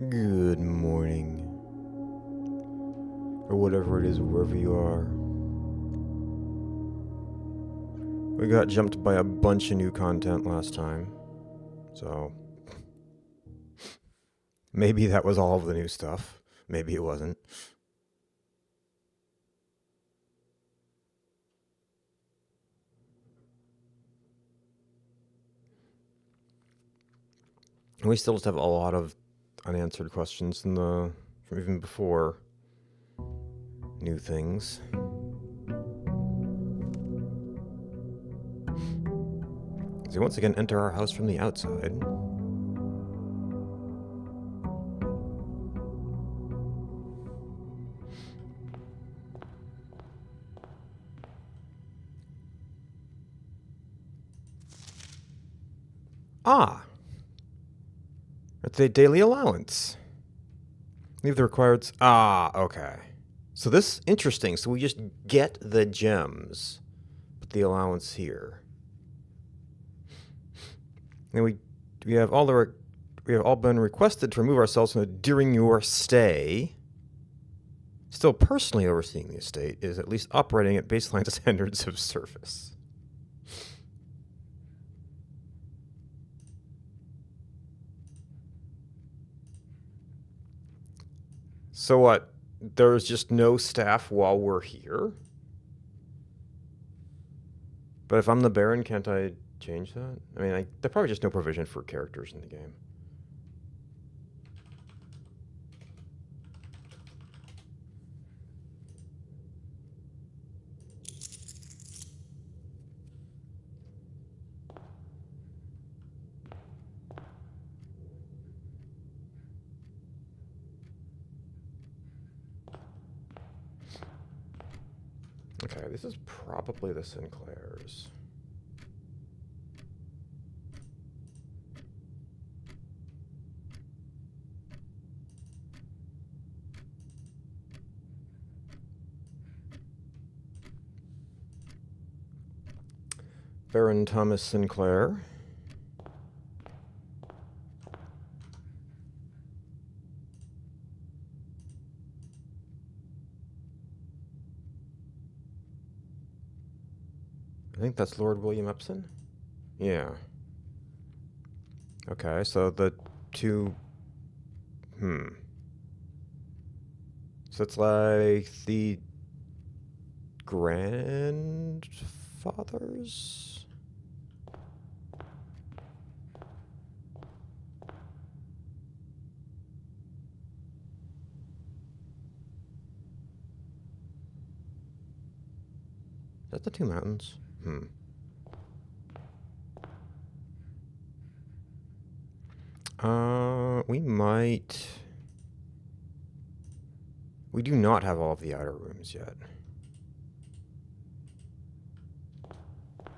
Good morning. Or whatever it is, wherever you are. We got jumped by a bunch of new content last time. So, maybe that was all of the new stuff. Maybe it wasn't. We still just have a lot of unanswered questions from even before new things. As we once again enter our house from the outside. Ah! It's a daily allowance. Leave the required... Ah, okay. So this, interesting. So we just get the gems. Put the allowance here. And we have all been requested to remove ourselves from it during your stay. Still personally overseeing the estate is at least operating at baseline standards of service. So what? There's just no staff while we're here? But if I'm the Baron, can't I change that? I mean, there's probably just no provision for characters in the game. Okay, this is probably the Sinclairs. Baron Thomas Sinclair. I think that's Lord William Epson. Yeah. Okay, so the two... So it's like the grandfathers? Is that the two mountains? We might... We do not have all of the outer rooms yet.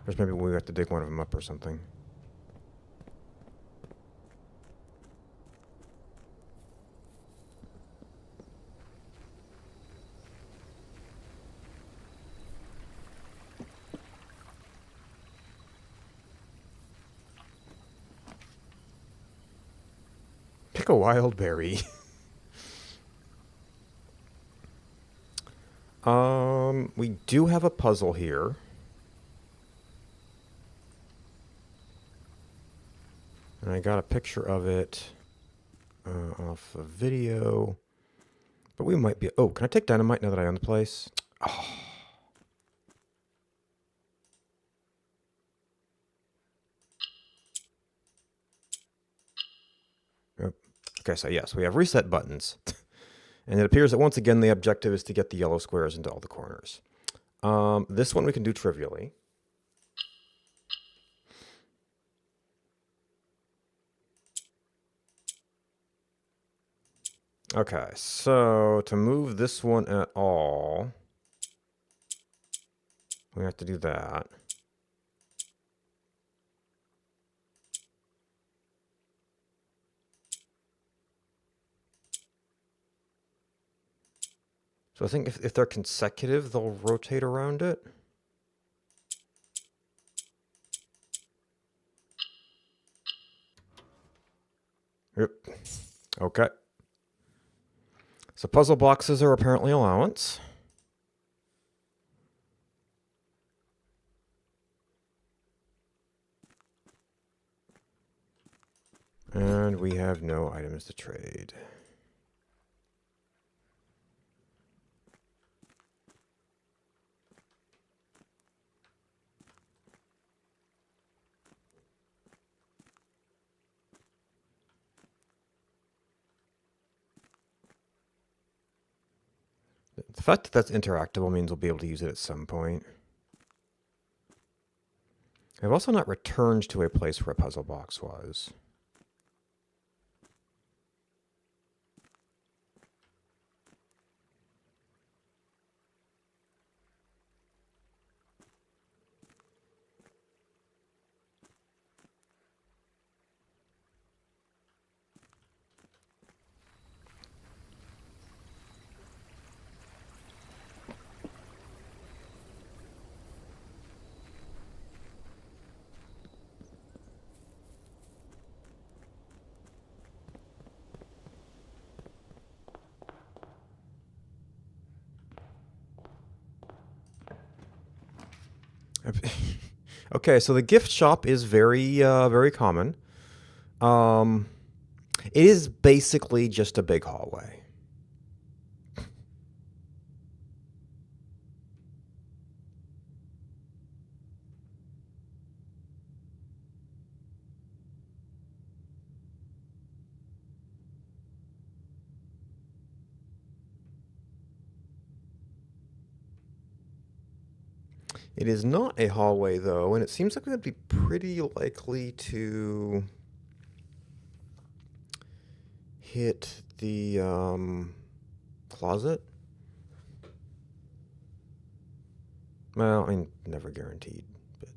Or maybe we have to dig one of them up or something. Pick a wild berry. We do have a puzzle here. And I got a picture of it off a video. But we might be... Oh, can I take dynamite now that I own the place? Oh. Yep. Okay, so yes, we have reset buttons. And it appears that once again the objective is to get the yellow squares into all the corners. This one we can do trivially. Okay, so to move this one at all, we have to do that. So I think if they're consecutive, they'll rotate around it. Yep. Okay. So puzzle boxes are apparently allowance. And we have no items to trade. The fact that that's interactable means we'll be able to use it at some point. I've also not returned to a place where a puzzle box was. Okay, so the gift shop is very common. It is basically just a big hallway. It is not a hallway, though, and it seems like we're going to be pretty likely to hit the closet. Well, I mean, never guaranteed, but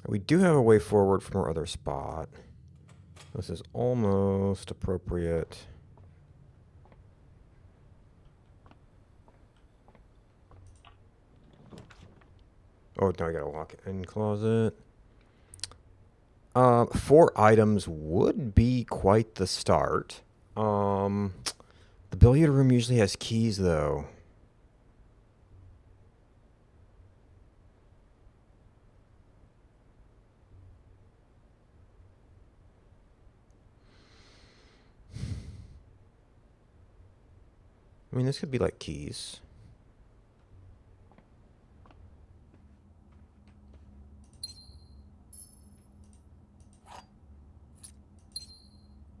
we do have a way forward from our other spot. This is almost appropriate. Oh, now I gotta walk in closet. 4 items would be quite the start. The billiard room usually has keys, though. I mean, this could be like keys.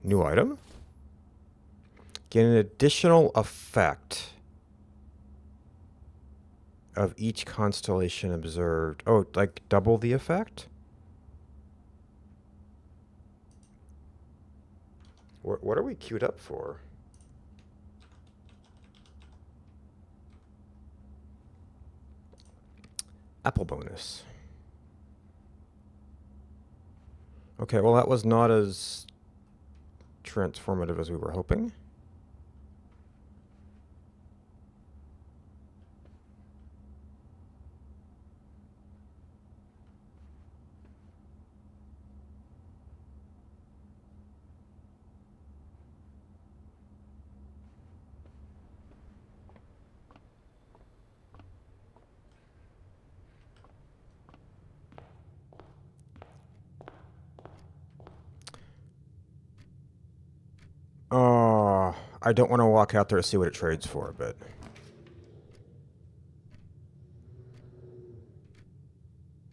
New item? Get an additional effect of each constellation observed. Oh, like double the effect? What are we queued up for? Apple bonus. Okay, well, that was not as transformative as we were hoping. I don't want to walk out there to see what it trades for, but...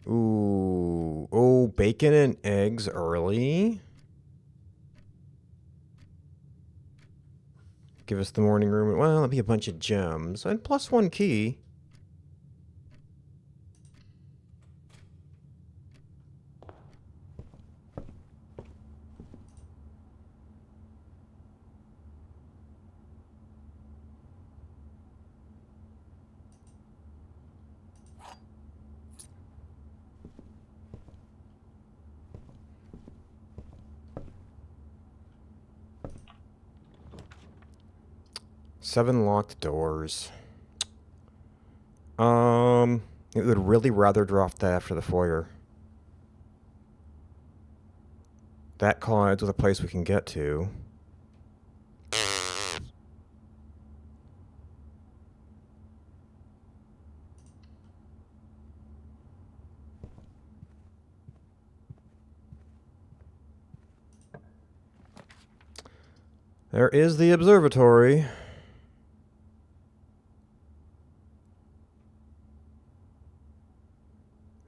Ooh. Oh, bacon and eggs early. Give us the morning room. Well, that'll be a bunch of gems. And plus 1 key. Seven locked doors. It would really rather drop that after the foyer. That collides with a place we can get to. There is the observatory.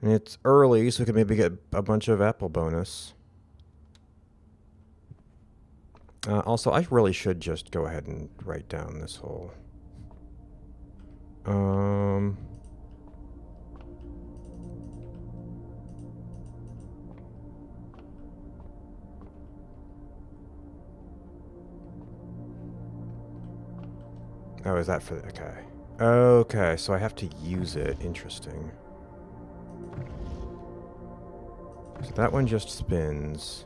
And it's early, so we could maybe get a bunch of apple bonus. Also, I really should just go ahead and write down this whole... Oh, is that for the... Okay. Okay, so I have to use it. Interesting. So that one just spins.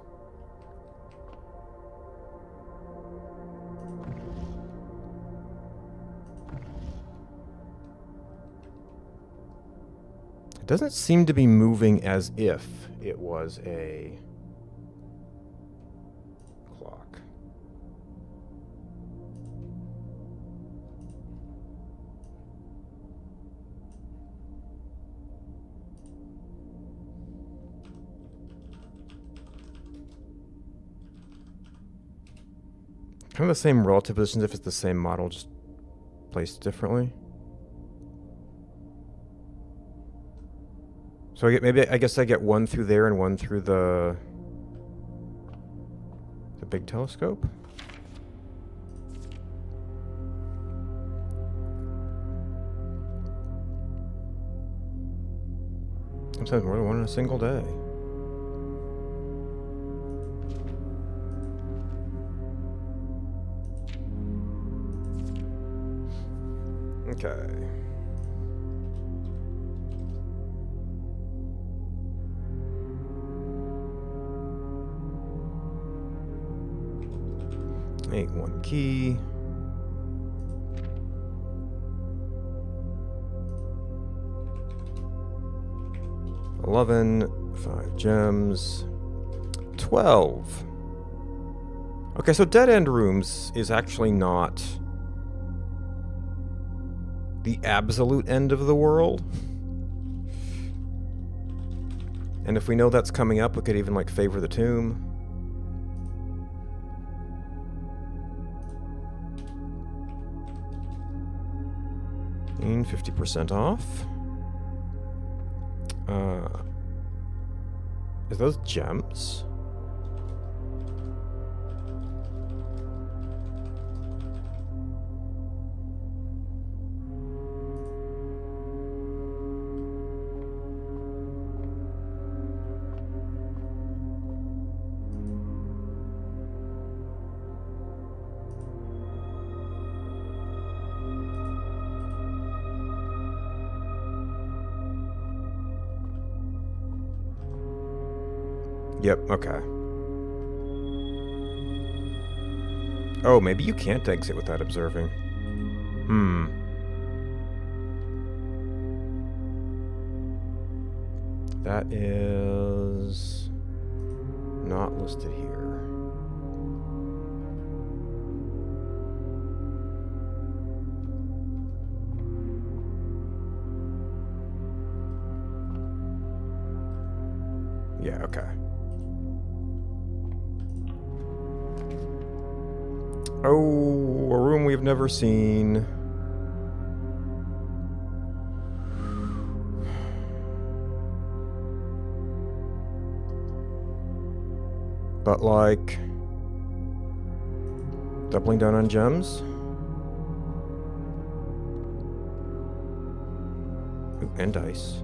It doesn't seem to be moving as if it was a clock. Kind of the same relative positions if it's the same model, just placed differently. So I guess I get one through there and one through the big telescope. Sometimes more than one in a single day. Okay. One key. $11, 5 gems, 12. Okay, so dead end rooms is actually not the absolute end of the world. And if we know that's coming up, we could even like favor the tomb. 50% off. Is those gems? Yep, okay. Oh, maybe you can't exit without observing. That is not listed here. Yeah, okay. Oh, a room we've never seen. But like, doubling down on gems. Ooh, and dice.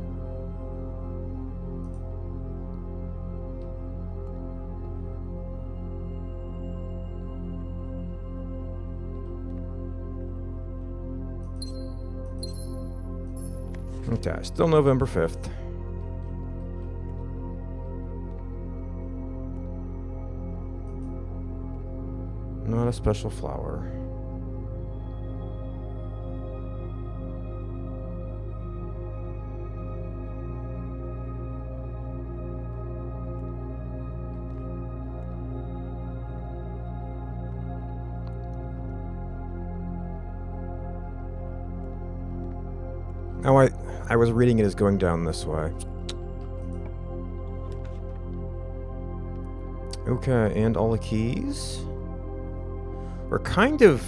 Okay, still November 5th. Not a special flower. Oh, I was reading it as going down this way. Okay, and all the keys. We're kind of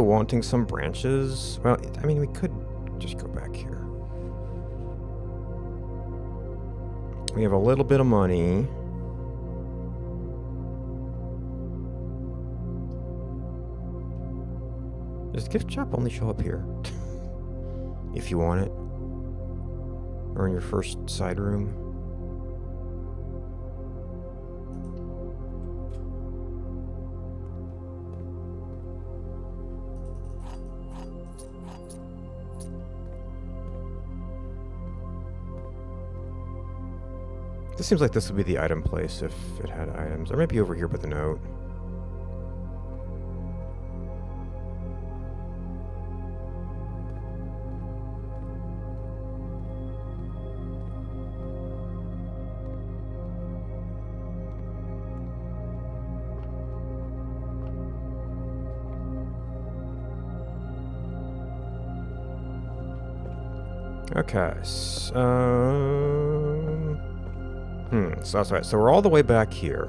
wanting some branches. Well, I mean, we could just go back here. We have a little bit of money. Does gift shop only show up here? If you want it. Or in your first side room. This seems like this would be the item place if it had items. Or maybe over here by the note. Okay, so that's right. So we're all the way back here.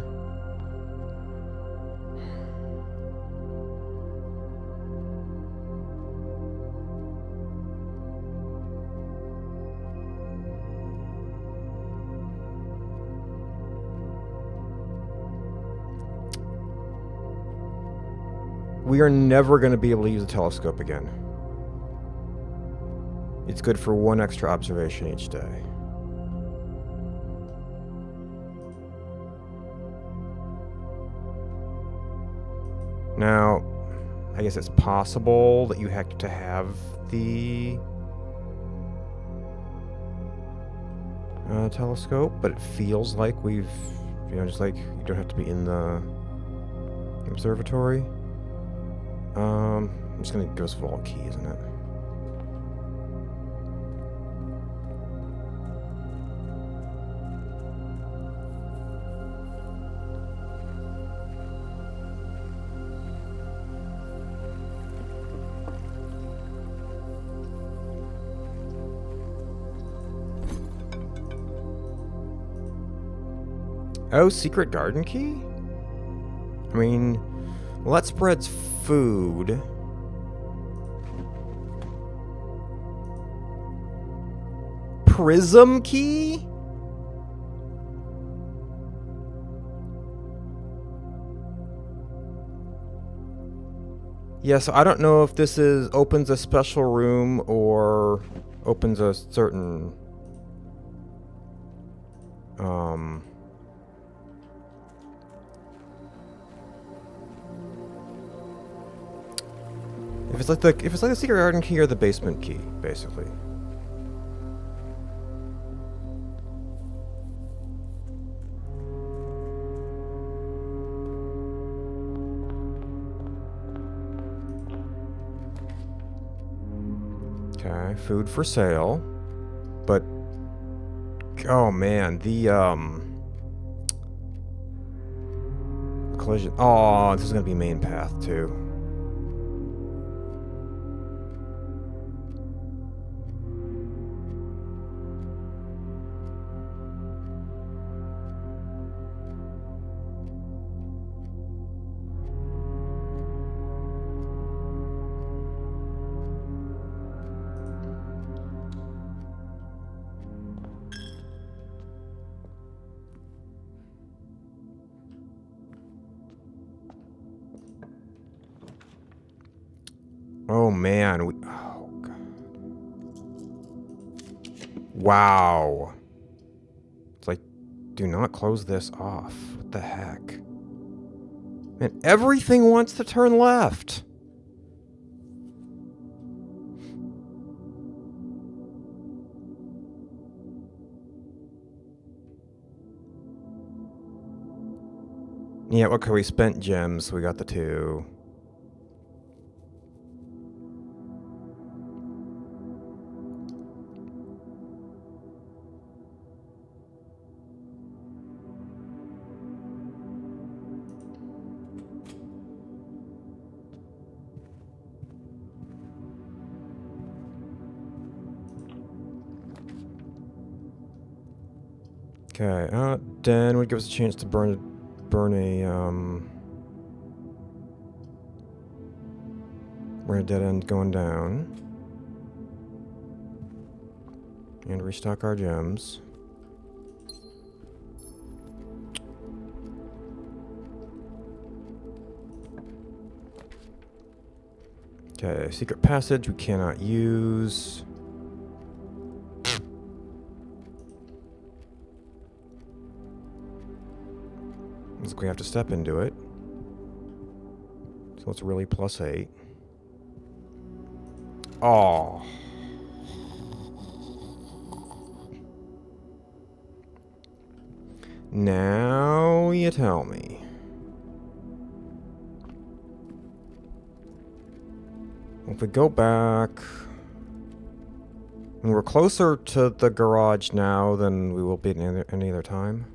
We are never going to be able to use a telescope again. It's good for one extra observation each day. Now, I guess it's possible that you have to have the telescope, but it feels like we've, just like you don't have to be in the observatory. I'm just gonna go with vault key, isn't it? Oh, secret garden key? I mean, well, that spreads food. Prism key? Yeah, so I don't know if this opens a special room or opens a certain if it's like the secret garden key or the basement key, basically. Okay, food for sale. But oh man, the collision. Oh, this is gonna be main path too. Oh man, oh god. Wow. It's like, do not close this off. What the heck? Man, everything wants to turn left. Yeah, okay, we spent gems, so we got the 2. Okay, den would give us a chance to burn a dead end going down. And restock our gems. Okay, secret passage we cannot use. Looks like we have to step into it. So it's really +8. Oh. Now you tell me. If we go back, and we're closer to the garage now than we will be at any other time.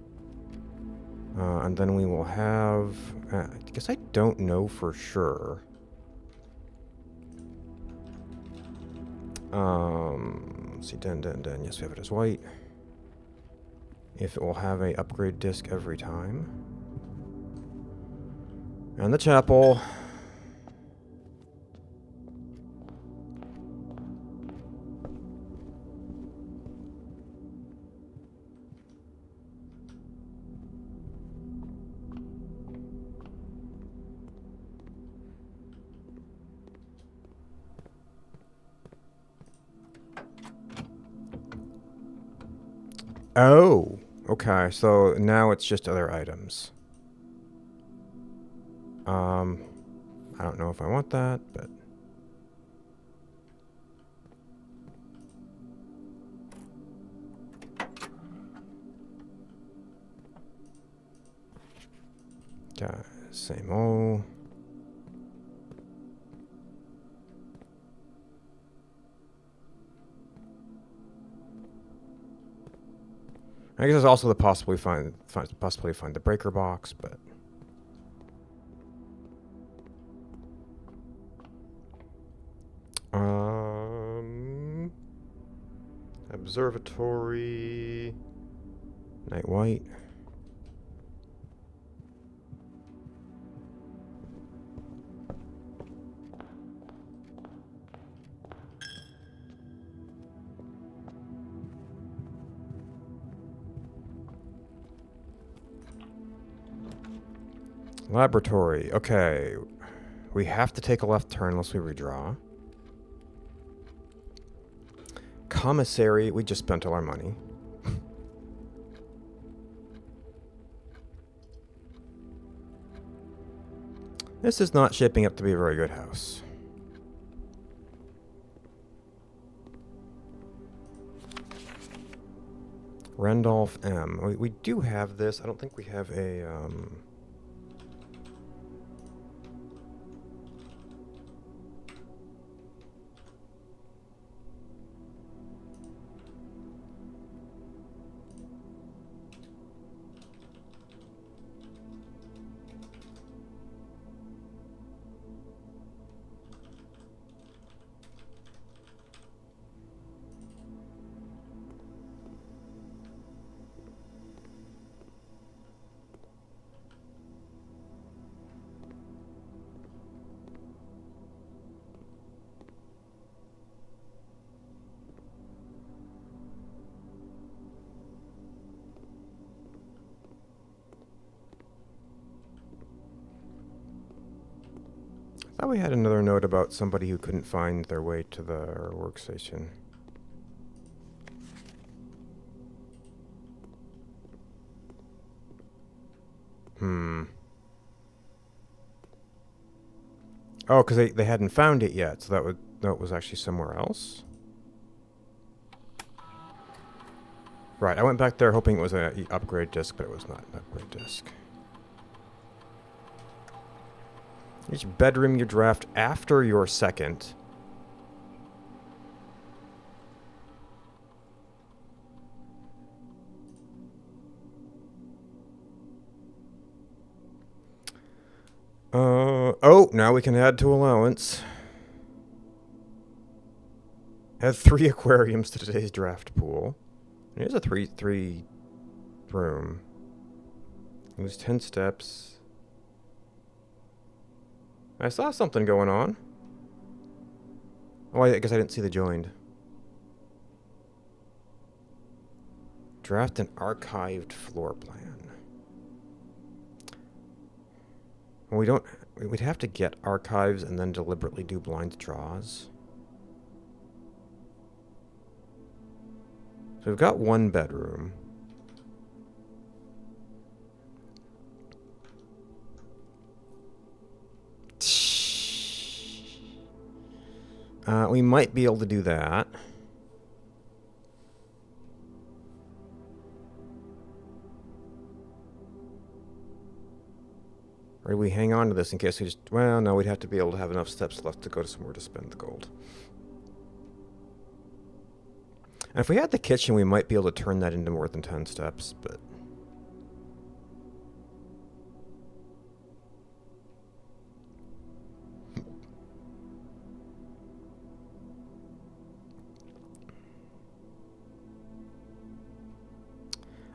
And then we will have, I guess I don't know for sure. Let's see, den. Yes, we have it as white. If it will have a upgrade disc every time. And the chapel. Oh, okay. So now it's just other items. I don't know if I want that, but okay, same old. I guess there's also the possibility find the breaker box, but observatory, night white. Laboratory. Okay. We have to take a left turn unless we redraw. Commissary. We just spent all our money. This is not shaping up to be a very good house. Randolph M. We do have this. I don't think we have a... I thought we had another note about somebody who couldn't find their way to their workstation. Oh, because they hadn't found it yet, so that was actually somewhere else? Right, I went back there hoping it was an upgrade disc, but it was not an upgrade disc. Each bedroom you draft after your second. Oh, now we can add to allowance. Add 3 aquariums to today's draft pool. Here's a three room. It was 10 steps. I saw something going on. Oh, I guess I didn't see the joined. Draft an archived floor plan. Well, we don't... We'd have to get archives and then deliberately do blind draws. So we've got one bedroom. We might be able to do that. Or do we hang on to this in case we just... Well, no, we'd have to be able to have enough steps left to go to somewhere to spend the gold. And if we had the kitchen, we might be able to turn that into more than 10 steps, but...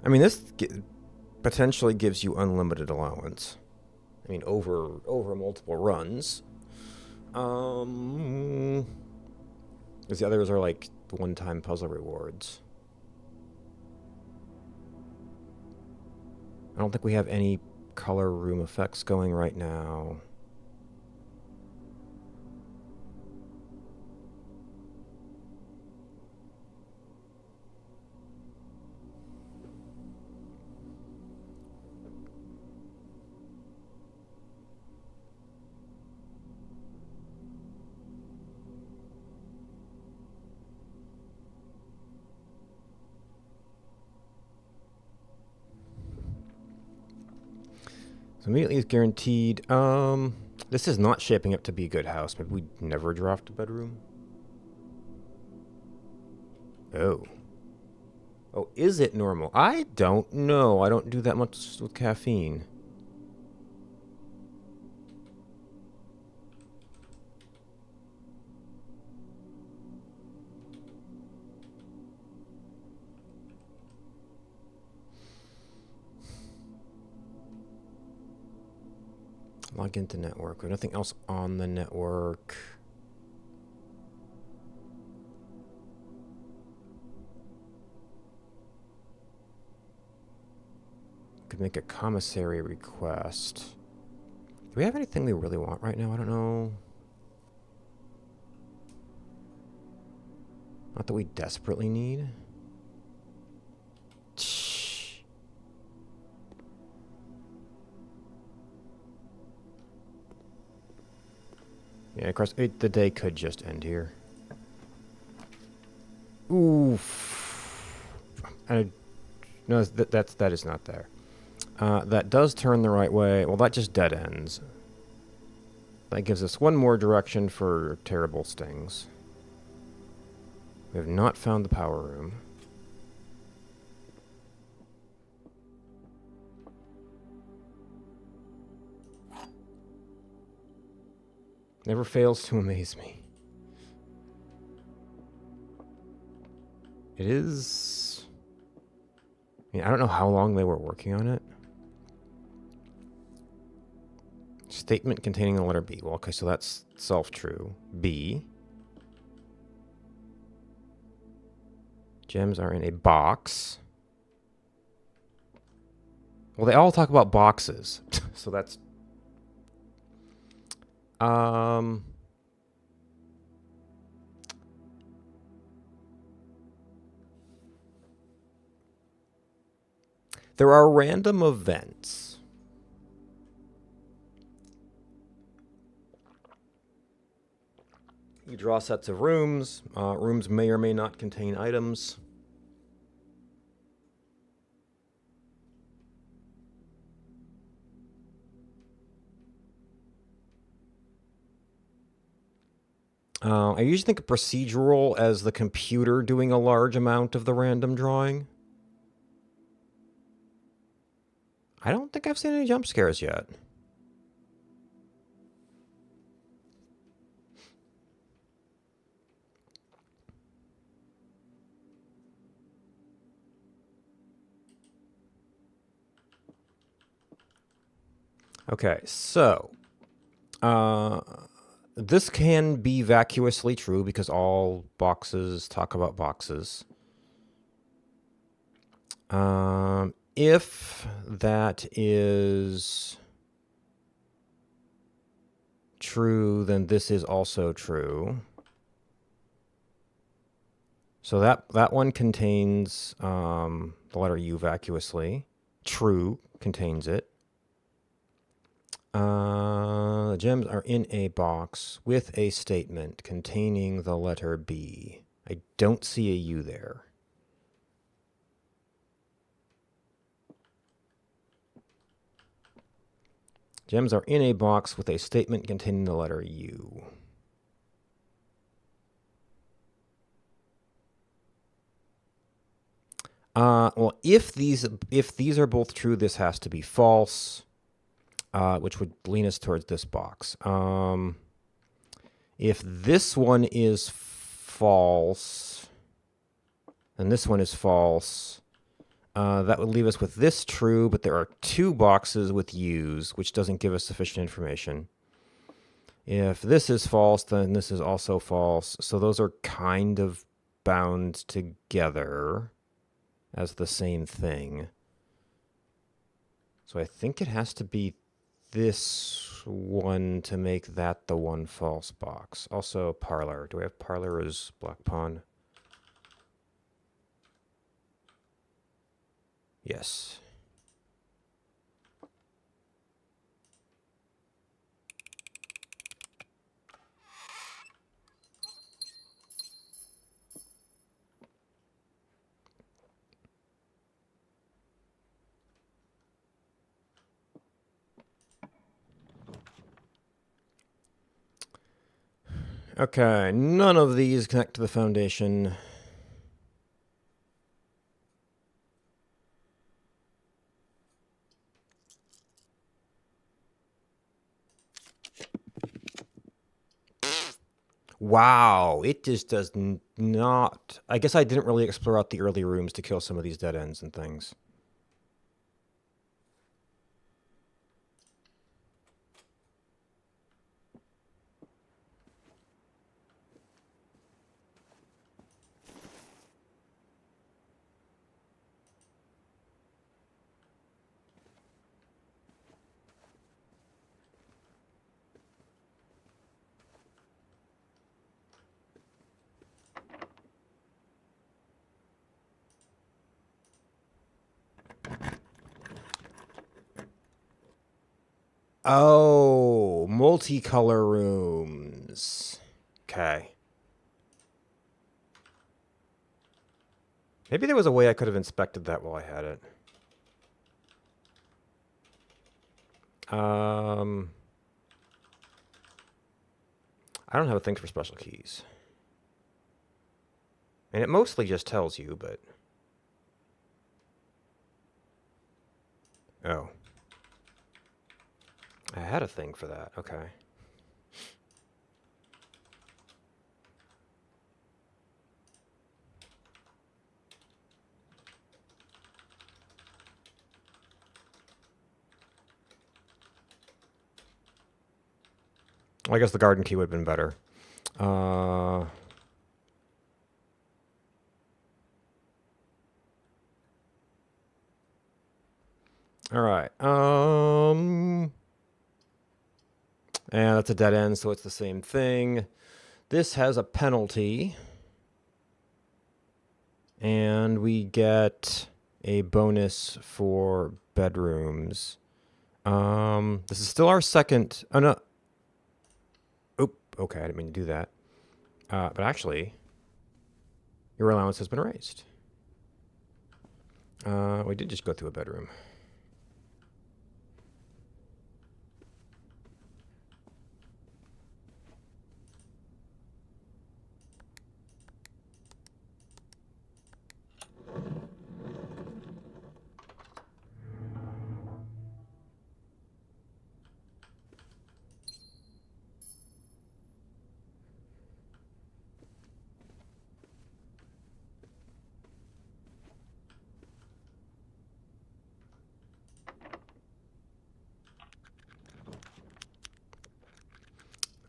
I mean, this potentially gives you unlimited allowance. I mean, over multiple runs. Because the others are like one-time puzzle rewards. I don't think we have any color room effects going right now. So immediately is guaranteed. This is not shaping up to be a good house. Maybe we never draft a bedroom. Oh. Oh, is it normal? I don't know. I don't do that much with caffeine. Log into network. There's nothing else on the network. Could make a commissary request. Do we have anything we really want right now? I don't know. Not that we desperately need. Yeah, of course, the day could just end here. Oof. No, that is not there. That does turn the right way. Well, that just dead ends. That gives us one more direction for terrible stings. We have not found the power room. Never fails to amaze me. It is... I mean, I don't know how long they were working on it. Statement containing the letter B. Well, okay, so that's self-true. B. Gems are in a box. Well, they all talk about boxes. So that's... There are random events. You draw sets of rooms. Rooms may or may not contain items. I usually think of procedural as the computer doing a large amount of the random drawing. I don't think I've seen any jump scares yet. Okay, so this can be vacuously true because all boxes talk about boxes. If that is true, then this is also true. So that one contains the letter U vacuously. True contains it. The gems are in a box with a statement containing the letter B. I don't see a U there. Gems are in a box with a statement containing the letter U. Well, if these are both true, this has to be false, which would lean us towards this box. If this one is false, and this one is false, that would leave us with this true, but there are two boxes with U's, which doesn't give us sufficient information. If this is false, then this is also false. So those are kind of bound together as the same thing. So I think it has to be this one to make that the one false box. Also, parlor. Do I have parlor as black pawn? Yes. Okay, none of these connect to the foundation. Wow, it just does not... I guess I didn't really explore out the early rooms to kill some of these dead ends and things. Oh, multicolor rooms. Okay. Maybe there was a way I could have inspected that while I had it. I don't have a thing for special keys. And it mostly just tells you, but... Oh. I had a thing for that. Okay. Well, I guess the garden key would have been better. All right. And that's a dead end, so it's the same thing. This has a penalty. And we get a bonus for bedrooms. This is still our second... Oh, no. Oop. Okay, I didn't mean to do that. But actually, your allowance has been raised. We did just go through a bedroom.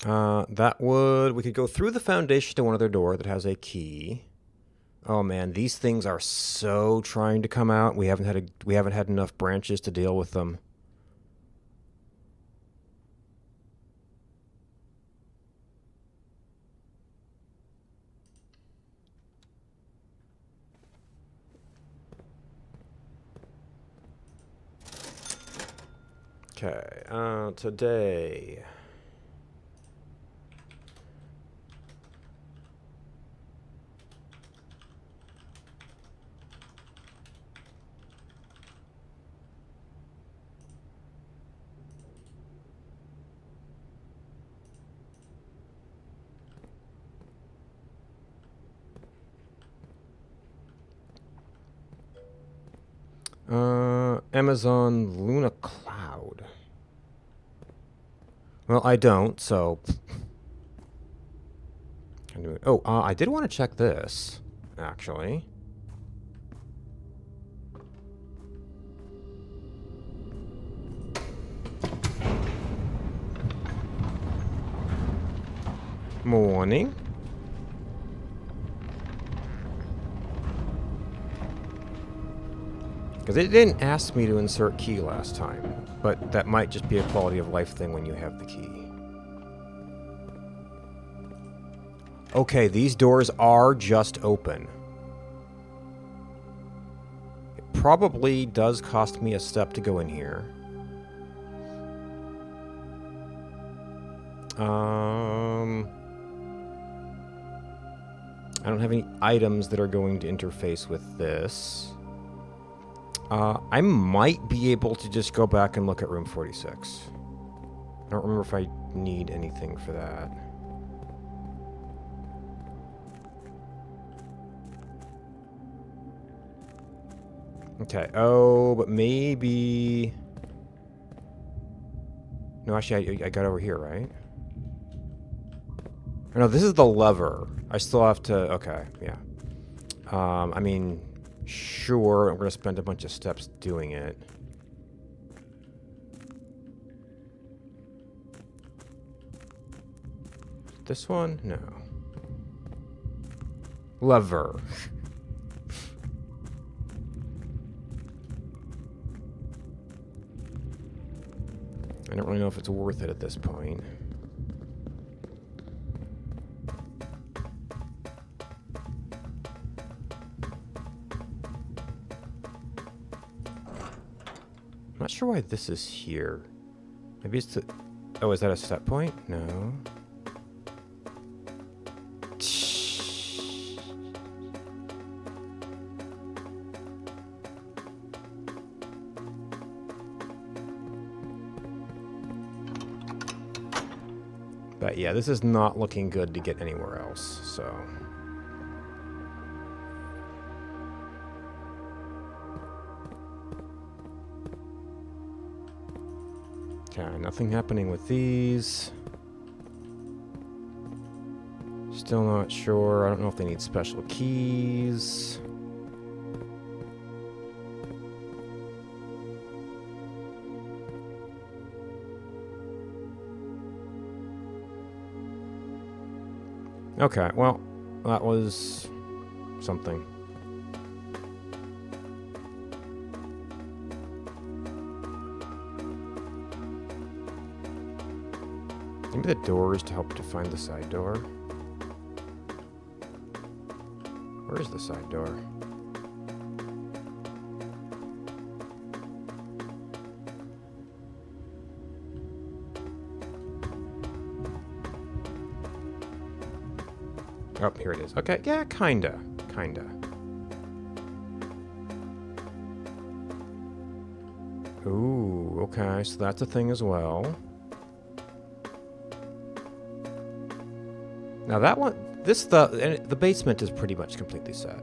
We could go through the foundation to one other door that has a key. Oh man, these things are so trying to come out. We haven't had enough branches to deal with them. Okay, today. Amazon Luna Cloud. Well, I don't, so. Oh, I did want to check this, actually. Morning. Because it didn't ask me to insert key last time, but that might just be a quality of life thing when you have the key. Okay, these doors are just open. It probably does cost me a step to go in here. I don't have any items that are going to interface with this. I might be able to just go back and look at room 46. I don't remember if I need anything for that. Okay. Oh, but maybe... No, actually, I got over here, right? No, this is the lever. I still have to... Okay, yeah. I mean, sure, I'm going to spend a bunch of steps doing it. This one? No. Lever. I don't really know if it's worth it at this point. I'm not sure why this is here. Maybe it's the... Oh, is that a set point? No. But yeah, this is not looking good to get anywhere else, so... Okay, nothing happening with these. Still not sure. I don't know if they need special keys. Okay, well, that was something. Maybe the doors to help to find the side door. Where is the side door? Oh, here it is. Okay, yeah, kinda. Ooh, okay, so that's a thing as well. Now that one, the basement is pretty much completely set.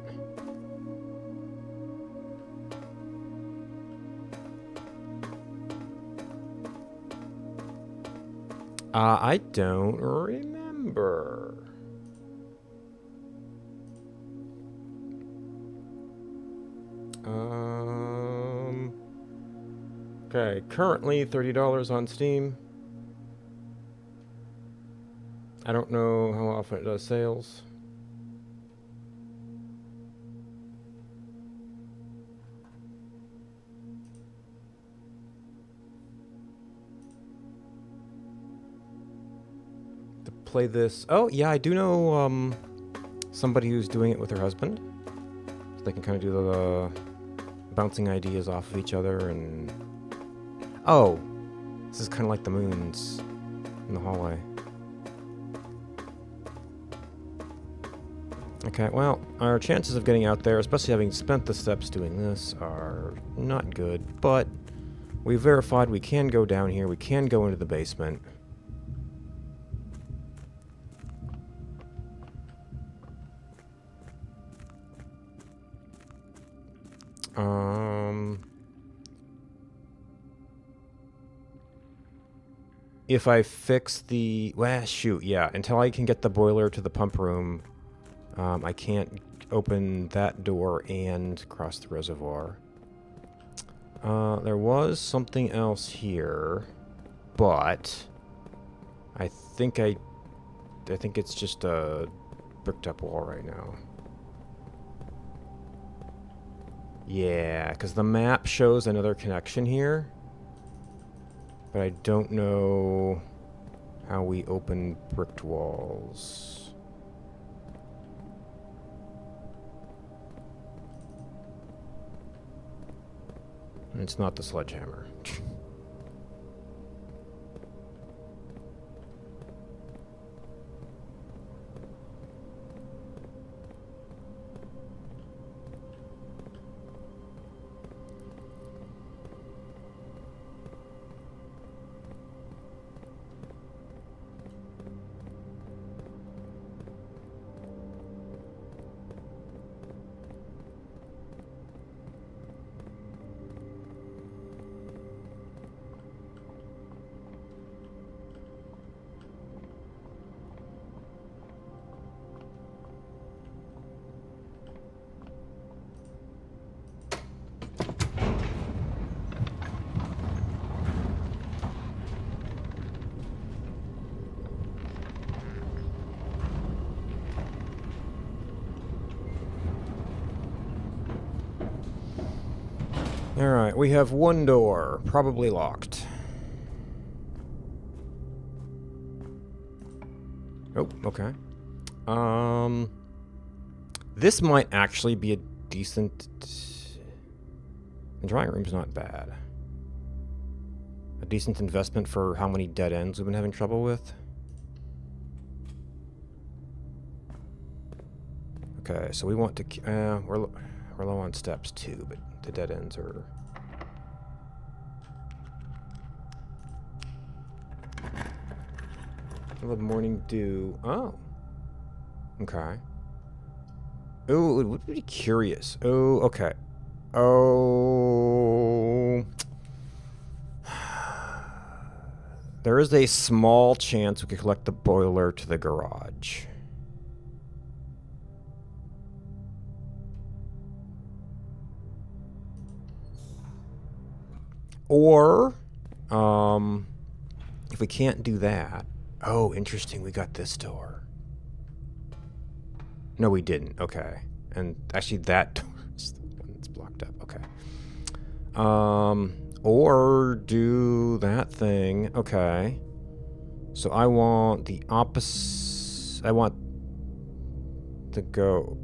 I don't remember. Okay, currently $30 on Steam. I don't know how often it does sales. To play this... Oh, yeah, I do know somebody who's doing it with her husband. So they can kind of do the bouncing ideas off of each other and... Oh! This is kind of like the moons in the hallway. Okay, well, our chances of getting out there, especially having spent the steps doing this, are not good, but we verified we can go down here, we can go into the basement. If I fix the... Well, shoot, yeah. Until I can get the boiler to the pump room, I can't open that door and cross the reservoir. There was something else here, but I think it's just a bricked up wall right now. Yeah, because the map shows another connection here. But I don't know how we open bricked walls. And it's not the sledgehammer. Alright, we have one door, probably locked. Oh, okay. This might actually be a decent... The drawing room's not bad. A decent investment for how many dead ends we've been having trouble with. Okay, so we want to... we're low on steps too, but the dead ends are... I love morning dew. Oh. Okay. Oh, it would be curious. Oh, okay. Oh. There is a small chance we could collect the boiler to the garage. Or, if we can't do that... Oh, interesting, we got this door. No, we didn't. Okay. And actually that door is the one that's blocked up. Okay. Or do that thing. Okay. So I want the opposite... I want to go...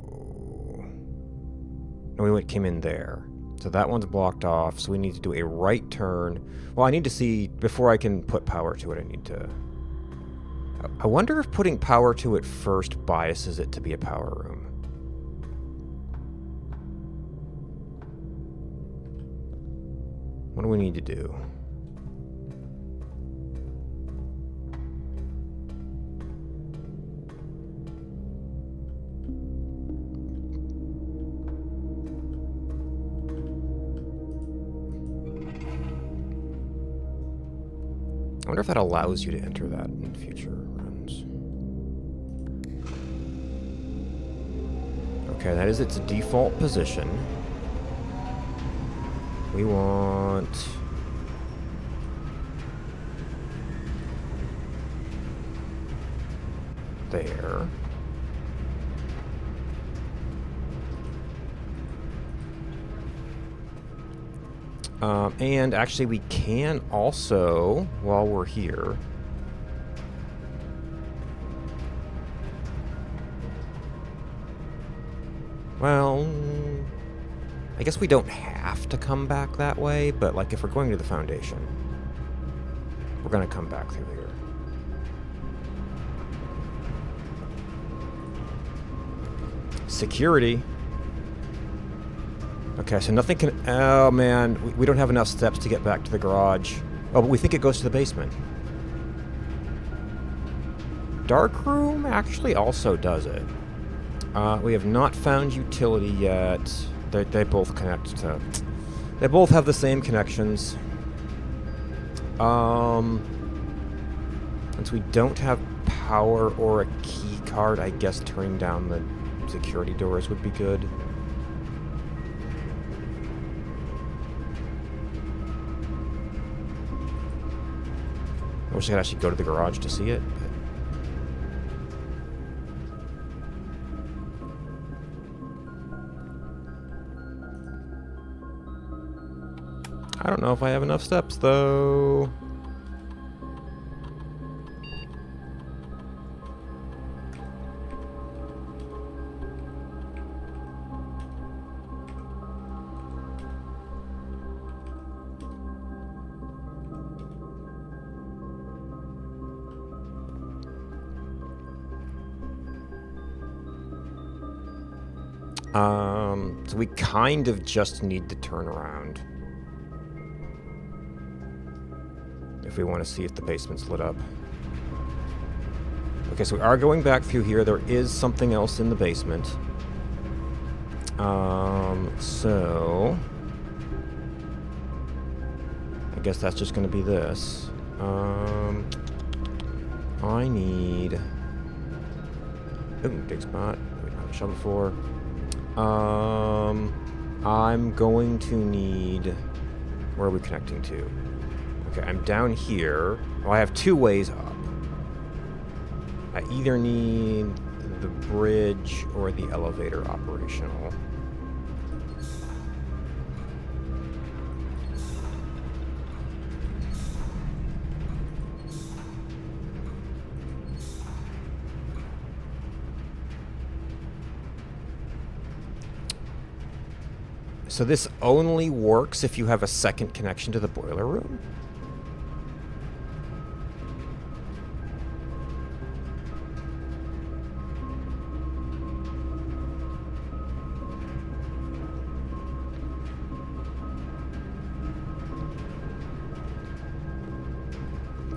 No, we came in there. So that one's blocked off, so we need to do a right turn. Well, I need to see... Before I can put power to it, I need to... I wonder if putting power to it first biases it to be a power room. What do we need to do? I wonder if that allows you to enter that in future runs. Okay, that is its default position. We want... there. And actually, we can also, while we're here... Well, I guess we don't have to come back that way, but like if we're going to the Foundation, we're going to come back through here. Security. Okay, so nothing can... Oh, man. We don't have enough steps to get back to the garage. Oh, but we think it goes to the basement. Dark room actually also does it. We have not found utility yet. They both connect to... They both have the same connections. Since we don't have power or a key card, I guess turning down the security doors would be good. I wish I could actually go to the garage to see it. But I don't know if I have enough steps, though. So we kind of just need to turn around if we want to see if the basement's lit up. Okay, so we are going back through here. There is something else in the basement. So I guess that's just going to be this. I need... Ooh, dig spot. We don't have a shovel before. I'm going to need... Where are we connecting to? Okay, I'm down here. Well, I have two ways up. I either need the bridge or the elevator operational. So this only works if you have a second connection to the boiler room?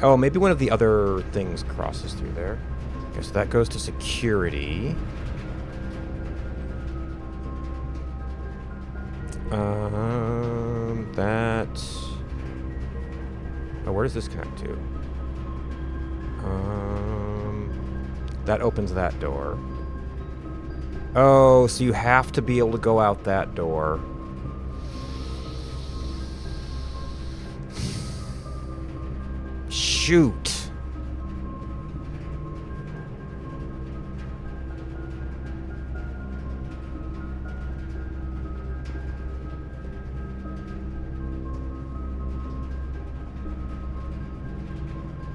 Oh, maybe one of the other things crosses through there. Okay, so that goes to security. That... Oh, where does this connect to? That opens that door. Oh, so you have to be able to go out that door. Shoot.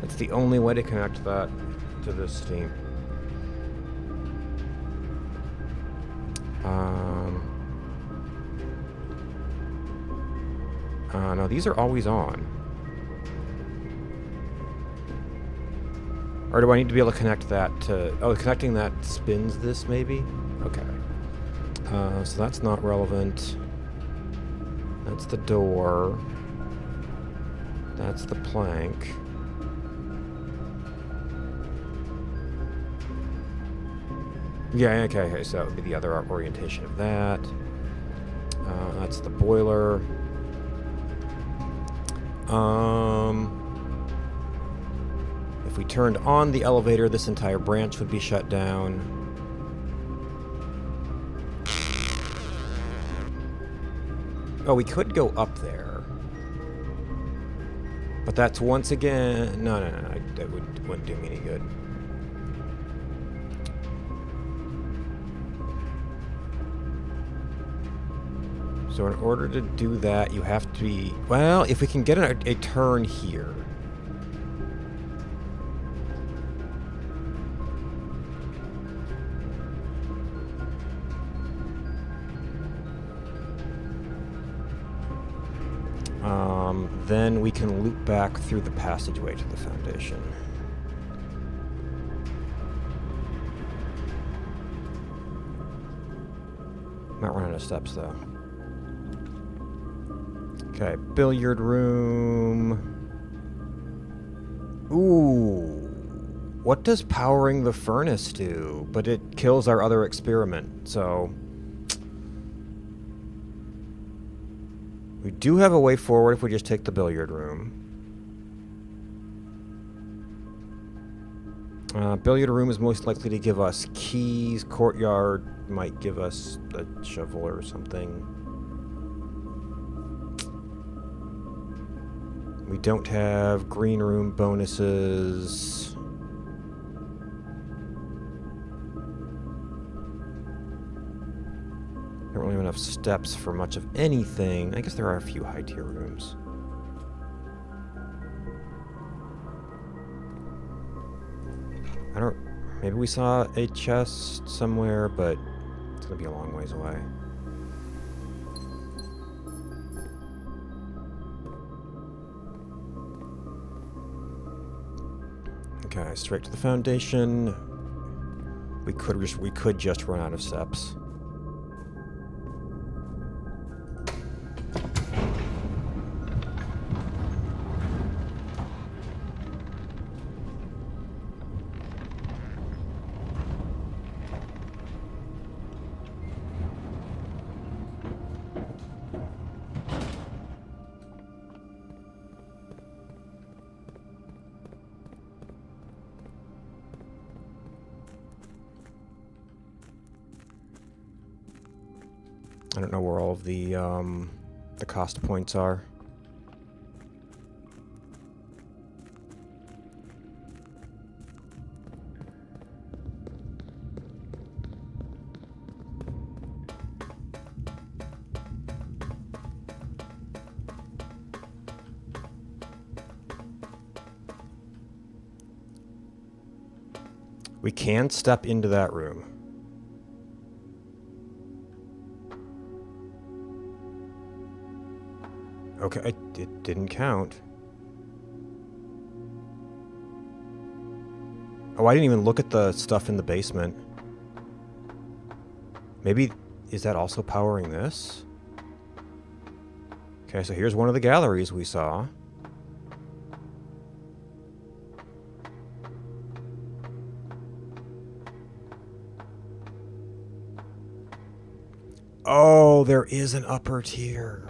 That's the only way to connect that to this steam. No, these are always on. Or do I need to be able to connect that to... Oh, connecting that spins this, maybe? Okay. So that's not relevant. That's the door. That's the plank. Yeah, okay, so that would be the other orientation of that. That's the boiler. If we turned on the elevator, this entire branch would be shut down. Oh, we could go up there. But that's once again... No, that wouldn't do me any good. So in order to do that, you have to be... Well, if we can get a turn here. Then we can loop back through the passageway to the Foundation. Might run out of steps, though. Okay, billiard room. Ooh. What does powering the furnace do? But it kills our other experiment, so... We do have a way forward if we just take the billiard room. Billiard room is most likely to give us keys. Courtyard might give us a shovel or something. We don't have green room bonuses. Don't really have enough steps for much of anything. I guess there are a few high tier rooms. I don't... Maybe we saw a chest somewhere, but it's gonna be a long ways away. Okay, straight to the Foundation. We could just run out of steps. I don't know where all of the cost points are. We can step into that room. Okay, it didn't count. Oh, I didn't even look at the stuff in the basement. Maybe, is that also powering this? Okay, so here's one of the galleries we saw. Oh, there is an upper tier.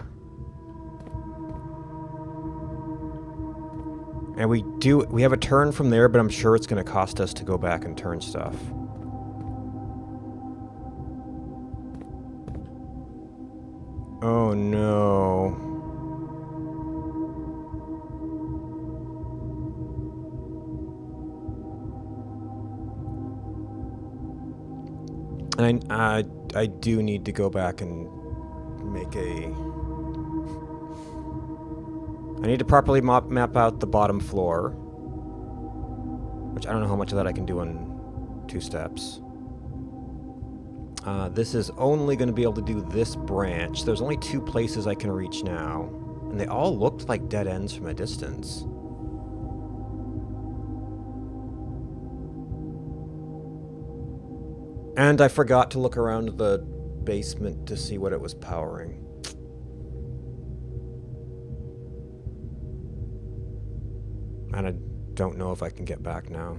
And we have a turn from there, but I'm sure it's going to cost us to go back and turn stuff. Oh no. And I do need to go back and make a... I need to properly map out the bottom floor, which I don't know how much of that I can do in 2 steps. This is only going to be able to do this branch. There's only 2 places I can reach now, and they all looked like dead ends from a distance. And I forgot to look around the basement to see what it was powering. And I don't know if I can get back now.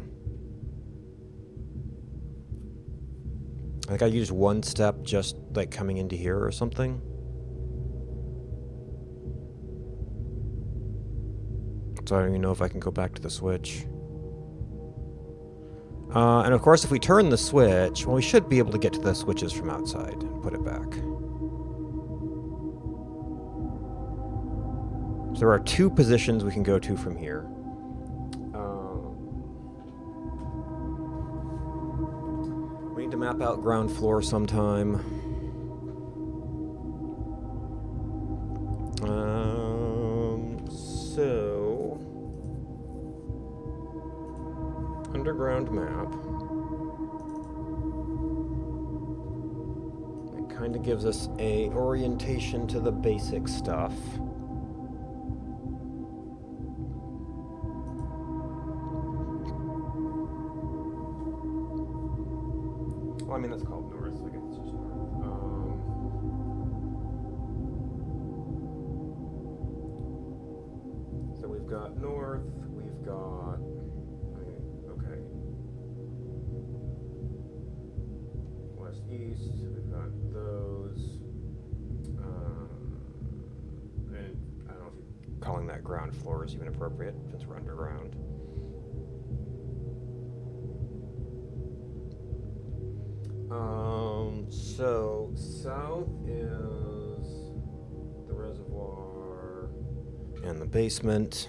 I think I used 1 step just like coming into here or something. So I don't even know if I can go back to the switch. And of course, if we turn the switch, well, we should be able to get to the switches from outside and put it back. So there are 2 positions we can go to from here. We need to map out ground floor sometime. kind of gives us a orientation to the basic stuff. Well, I mean, that's called north, so I guess it's just north. So we've got north, we've got, okay, west, east, we've got those, and I don't know if calling that ground floor is even appropriate since we're underground. So south is the reservoir and the basement.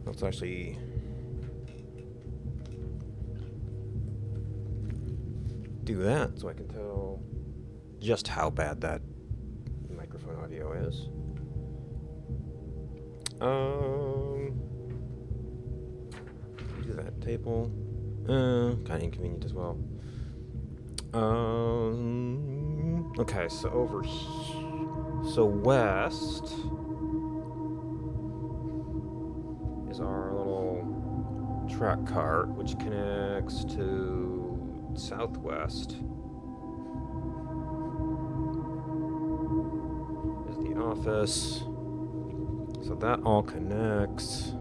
Let's actually do that so I can tell just how bad that microphone audio is. Do that table. Kind of inconvenient as well. Okay, so over here. So west is our little track cart, which connects to southwest. Is the office. So that all connects.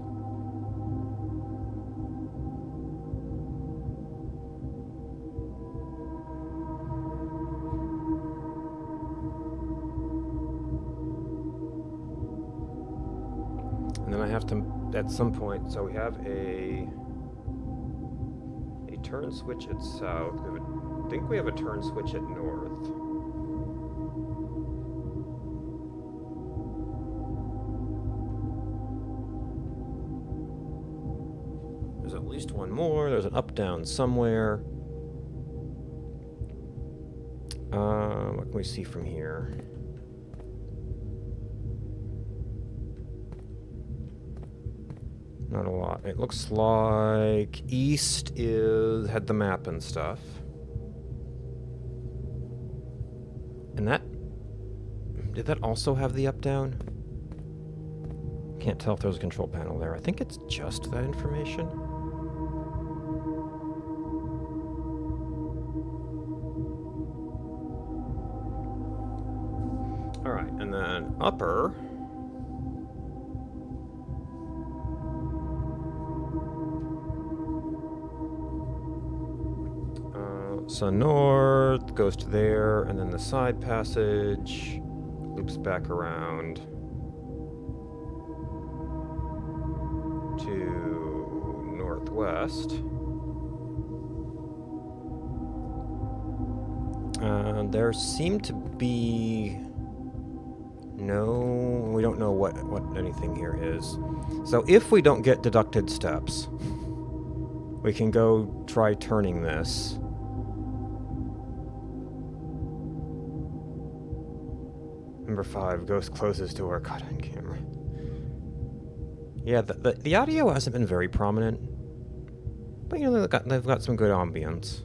And then I have to, at some point, so we have a turn switch at south. I think we have a turn switch at north. There's at least one more. There's an up-down somewhere. What can we see from here? Not a lot. It looks like east had the map and stuff. And did that also have the up-down? Can't tell if there's a control panel there. I think it's just that information. All right, and then upper. So north goes to there, and then the side passage loops back around to northwest. There seem to be we don't know what anything here is. So if we don't get deducted steps, we can go try turning this. Number 5, ghost closest to our cut-in camera. Yeah, the audio hasn't been very prominent, but you know they've got some good ambience.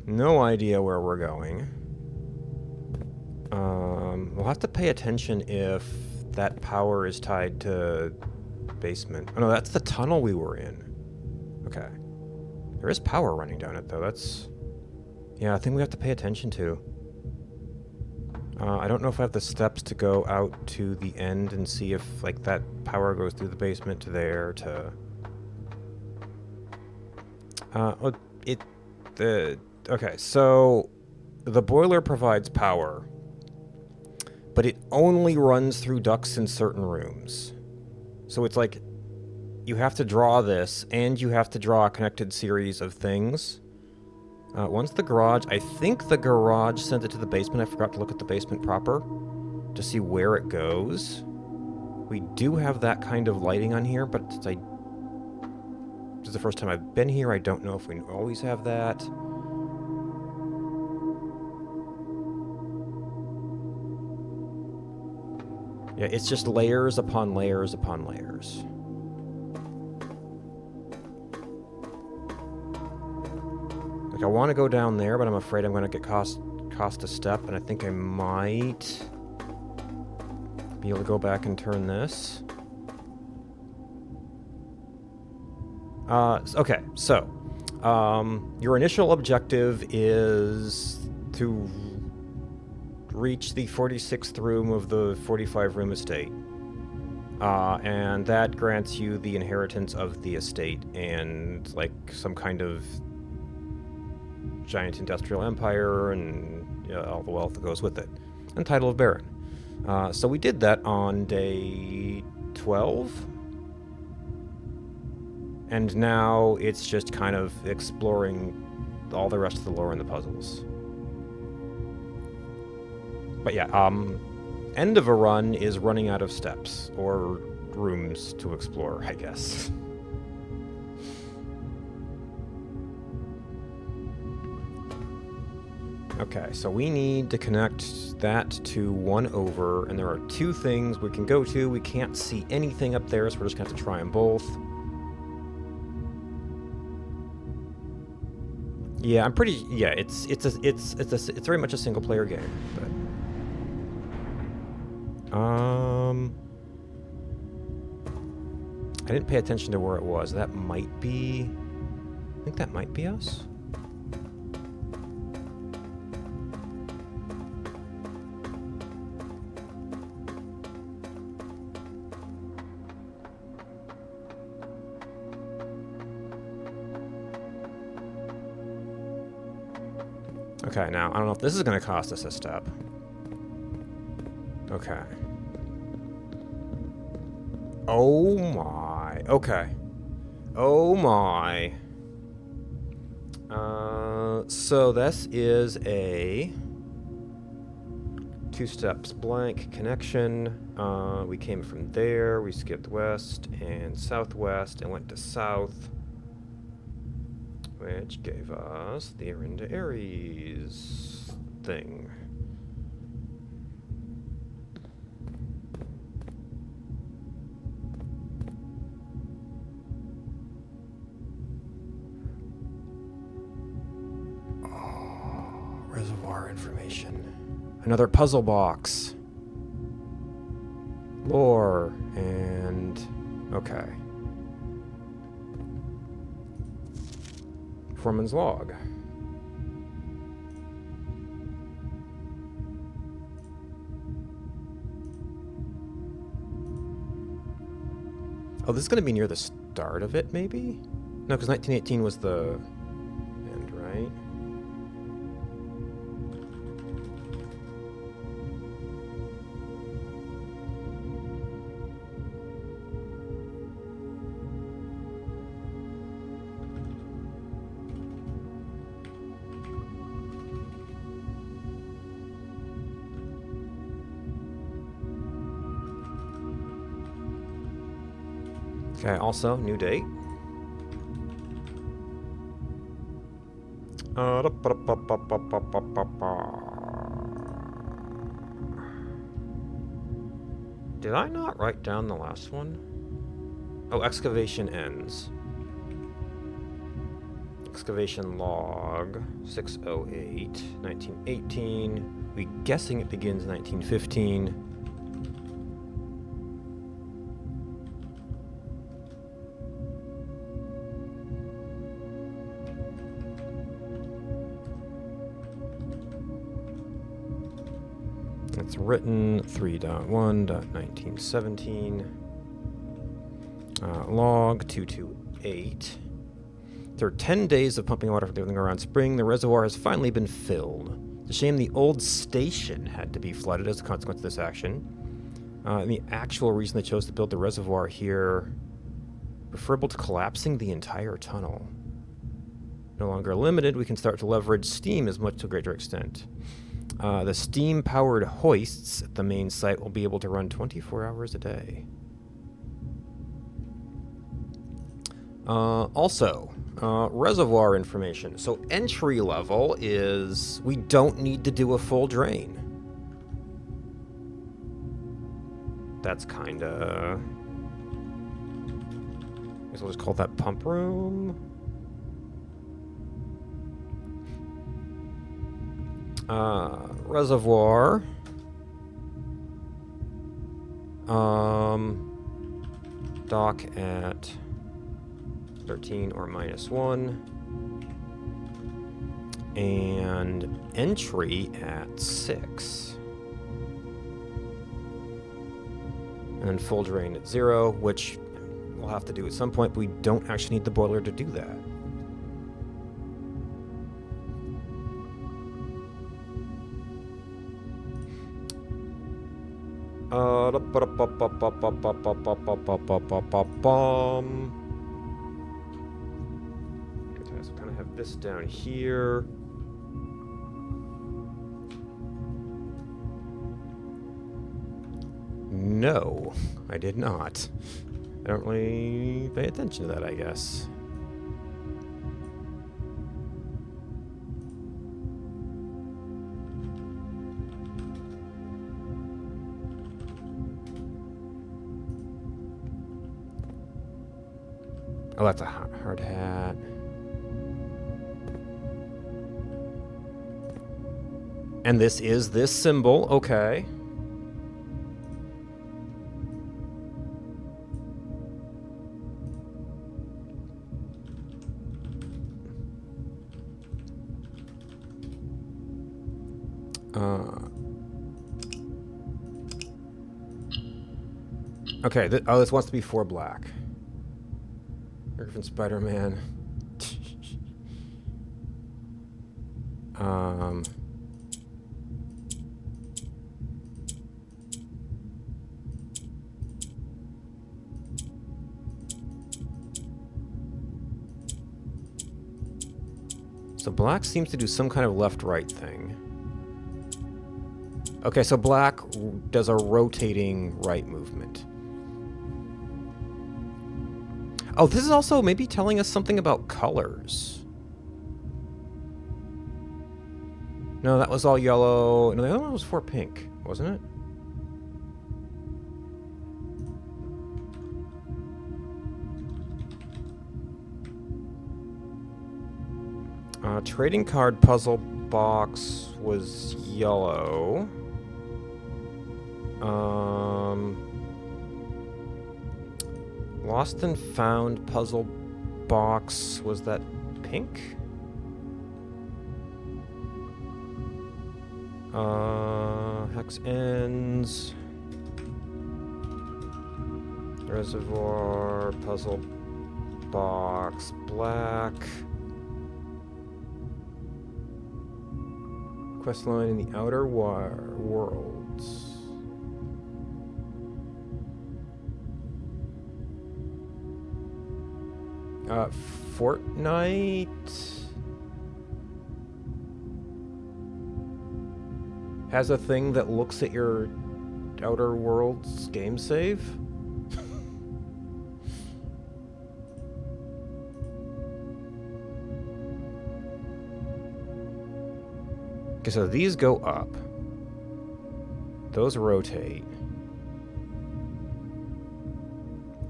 No idea where we're going. We'll have to pay attention if that power is tied to basement. Oh no, that's the tunnel we were in. Okay. There is power running down it though. That's... Yeah, I think we have to pay attention to. I don't know if I have the steps to go out to the end and see if, like, that power goes through the basement to there to... Okay, so the boiler provides power, but it only runs through ducts in certain rooms. So it's like, you have to draw this, and you have to draw a connected series of things. Once the garage, I think the garage sent it to the basement. I forgot to look at the basement proper to see where it goes. We do have that kind of lighting on here, but this is the first time I've been here. I don't know if we always have that. Yeah, it's just layers upon layers upon layers. Like, I want to go down there, but I'm afraid I'm going to get cost a step, and I think I might be able to go back and turn this. Okay, so your initial objective is to reach the 46th room of the 45-room estate. And that grants you the inheritance of the estate and, like, some kind of giant industrial empire and all the wealth that goes with it. And title of Baron. So we did that on day 12. And now it's just kind of exploring all the rest of the lore and the puzzles. But yeah, end of a run is running out of steps or rooms to explore, I guess. Okay, so we need to connect that to 1 over, and there are 2 things we can go to. We can't see anything up there, so we're just gonna have to try them both. Yeah, I'm pretty. Yeah, it's very much a single player game, but I didn't pay attention to where it was. That might be. I think that might be us. Okay, now, I don't know if this is going to cost us a step. Okay. Oh my. Okay. Oh my. So this is a 2 steps blank connection. We came from there, we skipped west and southwest and went to south, which gave us the Arinda Ares thing. Oh, reservoir information. Another puzzle box. Lore and... okay. Foreman's log. Oh, this is going to be near the start of it, maybe? No, because 1918 was the end, right? Okay, also, new date. Did I not write down the last one? Oh, excavation ends. Excavation log 608, 1918. We guessing it begins 1915. It's written 3.1.1917. Log 228. After 10 days of pumping water from everything around spring, the reservoir has finally been filled. It's a shame the old station had to be flooded as a consequence of this action. And the actual reason they chose to build the reservoir here, preferable to collapsing the entire tunnel. No longer limited, we can start to leverage steam as much to a greater extent. The steam-powered hoists at the main site will be able to run 24 hours a day. Also, reservoir information. So entry level is we don't need to do a full drain. That's kind of... I guess we'll just call that pump room. Reservoir. Dock at 13 or -1. And entry at 6. And then full drain at 0, which we'll have to do at some point, but we don't actually need the boiler to do that. Okay, so kind of have this down here. No, I did not. I don't really pay attention to that, I guess. Oh, that's a hard hat. And this is this symbol, okay. Okay, oh, this wants to be 4 black. Griffin Spider-Man. So black seems to do some kind of left-right thing. Okay, so black does a rotating right movement. Oh, this is also maybe telling us something about colors. No, that was all yellow. No, the other one was for pink, wasn't it? Trading card puzzle box was yellow. Lost and found puzzle box, was that pink? Hex ends. Reservoir puzzle box black. Questline in the Outer Worlds. Fortnite has a thing that looks at your Outer Worlds game save. Okay, so these go up. Those rotate.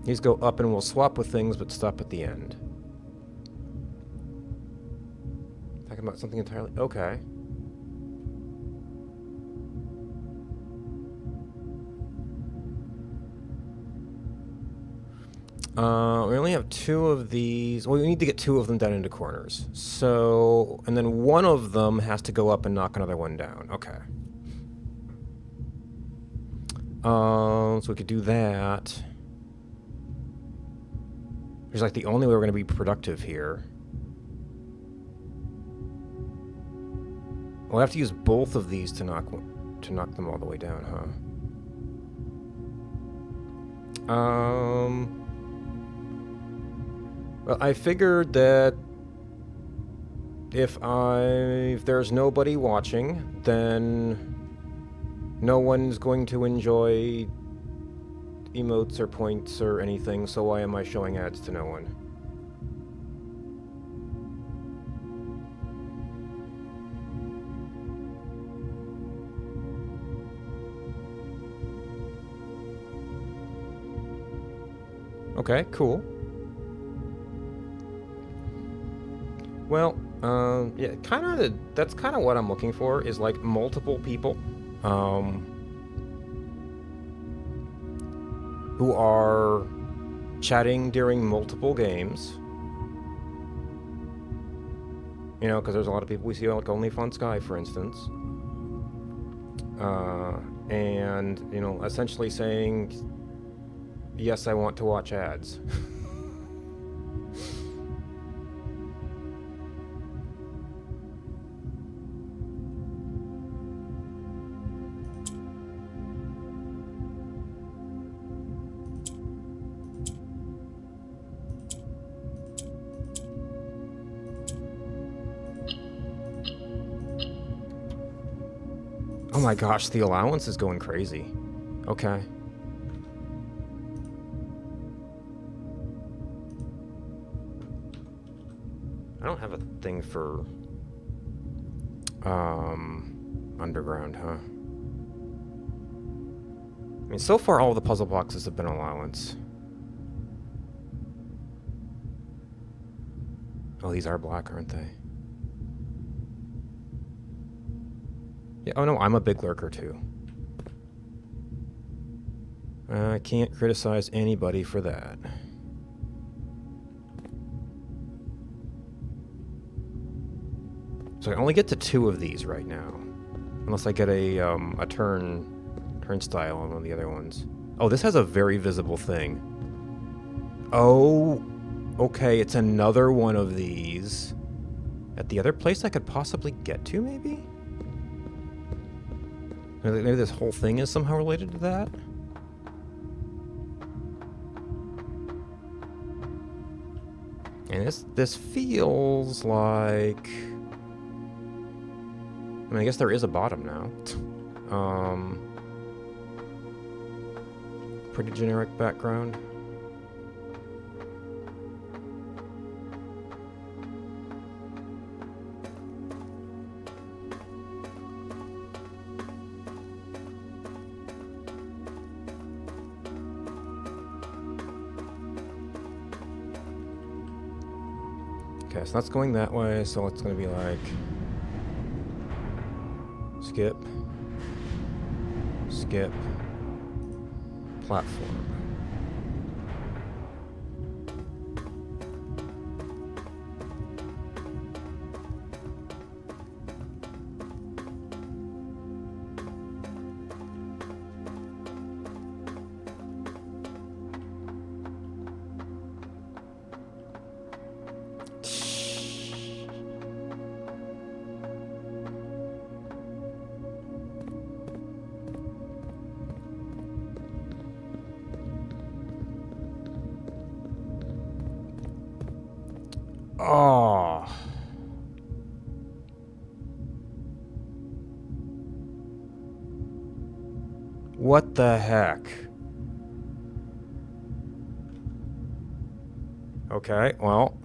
These go up and we'll swap with things, but stop at the end. Talking about something entirely... Okay. We only have 2 of these. Well, we need to get 2 of them down into corners. So, and then one of them has to go up and knock another one down. Okay. So we could do that. It's like the only way we're going to be productive here. We'll have to use both of these to knock them all the way down, huh? Well, I figured that if there's nobody watching, then no one's going to enjoy emotes or points or anything, so why am I showing ads to no one? Okay, cool. Well, yeah, that's kind of what I'm looking for, is like multiple people who are chatting during multiple games. You know, because there's a lot of people we see like only Fun Sky, for instance. And, you know, essentially saying, yes, I want to watch ads. Oh my gosh, the allowance is going crazy. Okay. I don't have a thing for underground, huh? I mean, so far all the puzzle boxes have been allowance. Oh, these are black, aren't they? Yeah, oh no, I'm a big lurker too. I can't criticize anybody for that. So I only get to 2 of these right now. Unless I get a turnstile on one of the other ones. Oh, this has a very visible thing. Oh, okay, it's another one of these. At the other place I could possibly get to, maybe? Maybe this whole thing is somehow related to that? And this feels like... I mean, I guess there is a bottom now. Pretty generic background. Okay, so that's going that way, so it's going to be like... Skip. Skip. Platform. Oh. What the heck? Okay, well.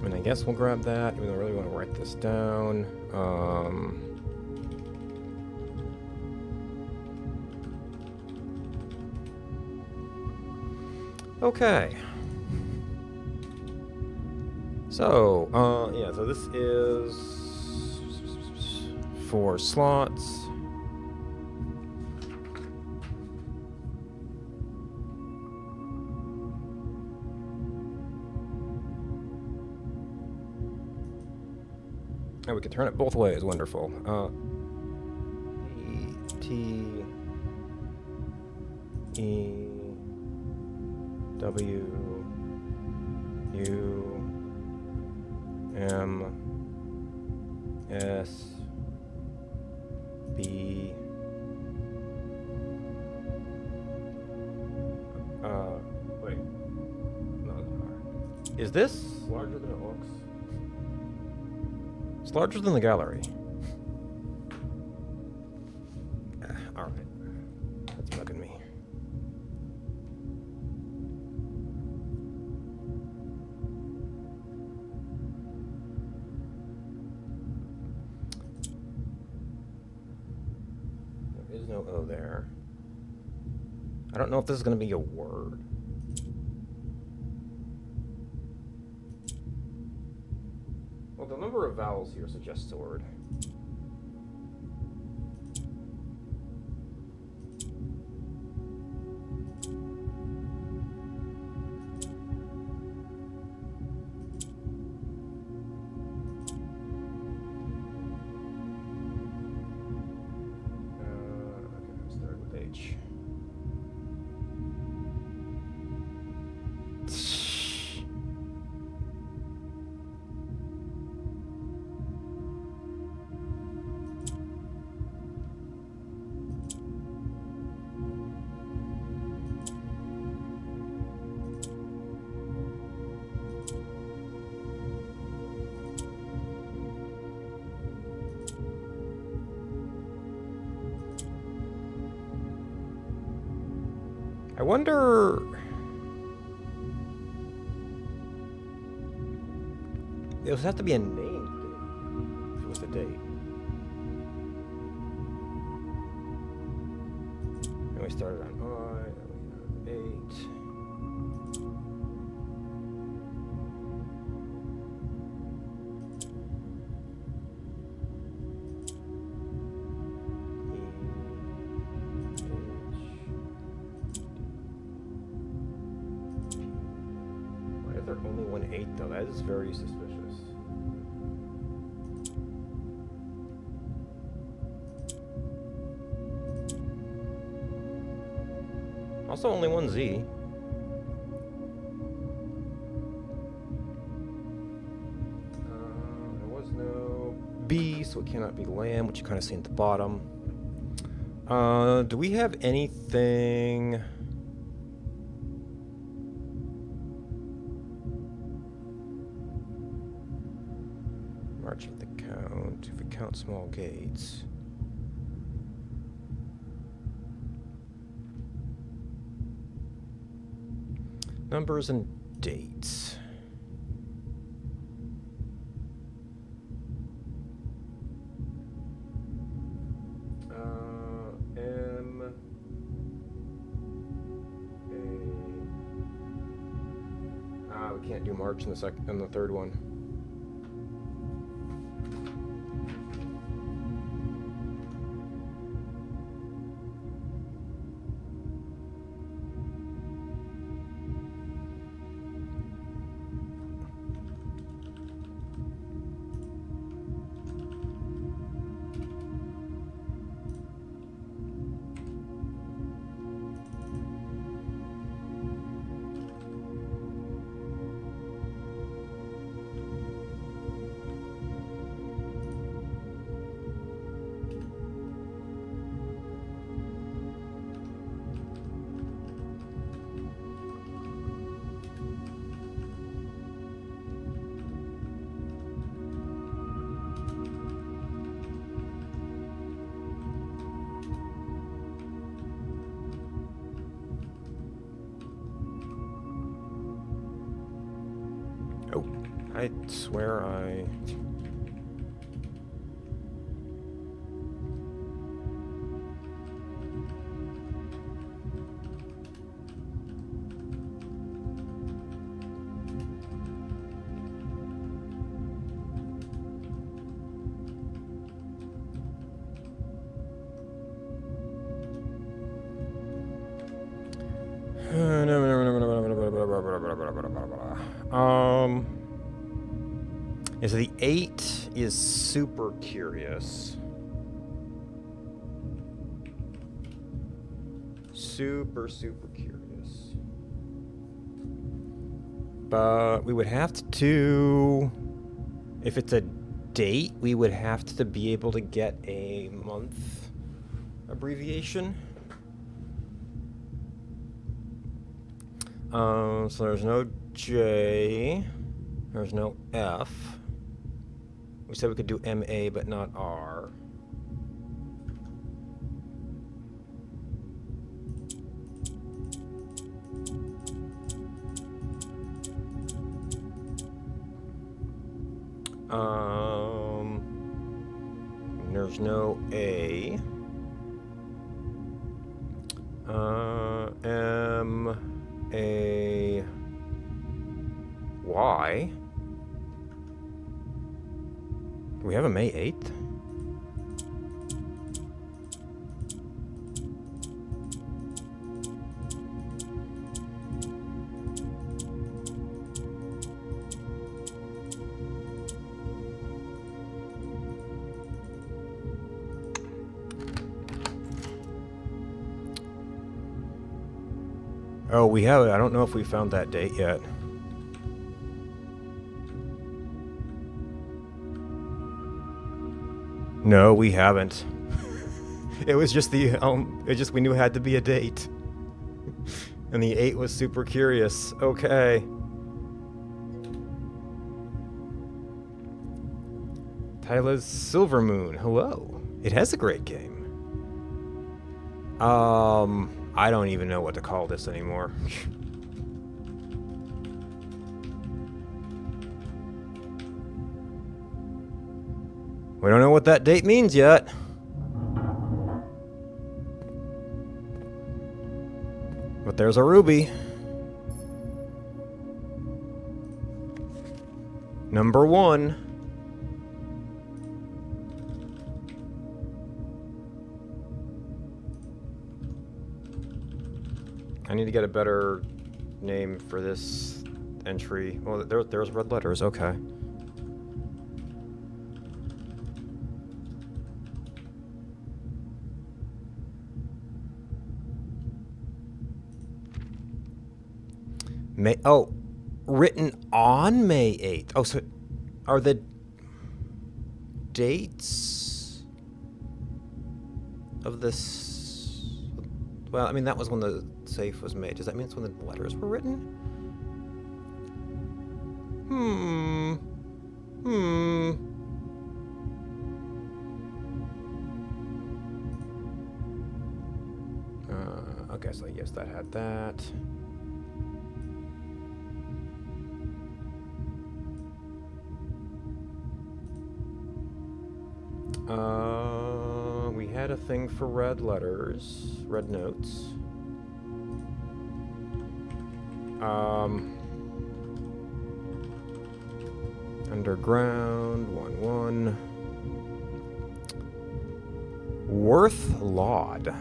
I mean, I guess we'll grab that, even though I really want to write this down. Okay. So, yeah, so this is 4 slots. And we can turn it both ways. Wonderful. T E W U M S B wait. No, is this larger than it looks? It's larger than the gallery. Alright. That's bugging me. There is no O there. I don't know if this is going to be a word. Well, the number of vowels here suggests a word. Okay, start with H. I wonder... It would have to be a named date if it was a date. And we started on I, then we have 8. Only 1 8 though. That is very suspicious. Also, only 1 Z. There was no B, so it cannot be lamb, which you kind of see at the bottom. Do we have anything? March of the count, if we count small gates. Numbers and dates. M A. We can't do March in the third one. Oh, I swear I... Yeah, so the 8 is super curious. super, super curious. But we would have to, if it's a date, we would have to be able to get a month abbreviation. So there's no J, there's no F. We said we could do MA, but not R. There's no A. M A Y. Do we have a May 8th? Oh, we have it. I don't know if we found that date yet. No, we haven't. It was just the we knew it had to be a date. And the 8 was super curious. Okay. Tyler's Silver Moon. Hello. It has a great game. I don't even know what to call this anymore. We don't know what that date means yet. But there's a ruby. Number 1. I need to get a better name for this entry. Oh, there's red letters. Okay. Written on May 8th. Oh, so are the dates of this? Well, I mean, that was when the safe was made. Does that mean it's when the letters were written? Okay, so yes, that had that. We had a thing for red letters, red notes. Underground, 1-1. Worth Laud.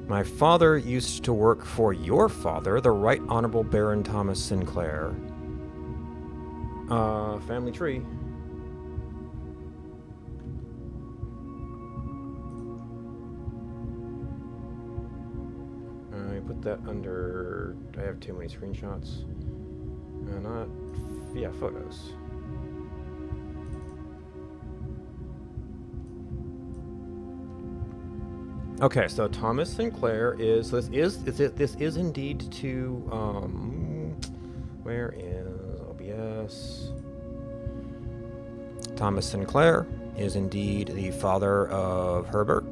My father used to work for your father, the Right Honorable Baron Thomas Sinclair. Family tree. I put that under... I have too many screenshots. Yeah, photos. Okay, so Thomas Sinclair is this is indeed to where is OBS? Thomas Sinclair is indeed the father of Herbert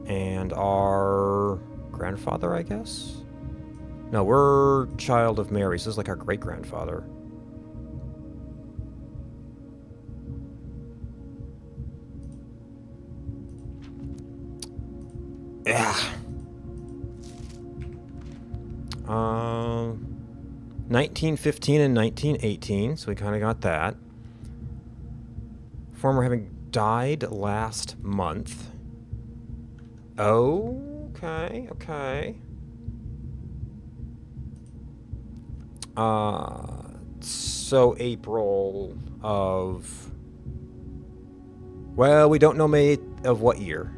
and our grandfather, I guess. No, we're child of Mary. So this is like our great grandfather. Yeah. 1915 and 1918, so we kind of got that. Former having died last month. Okay. So April of Well, we don't know May of what year.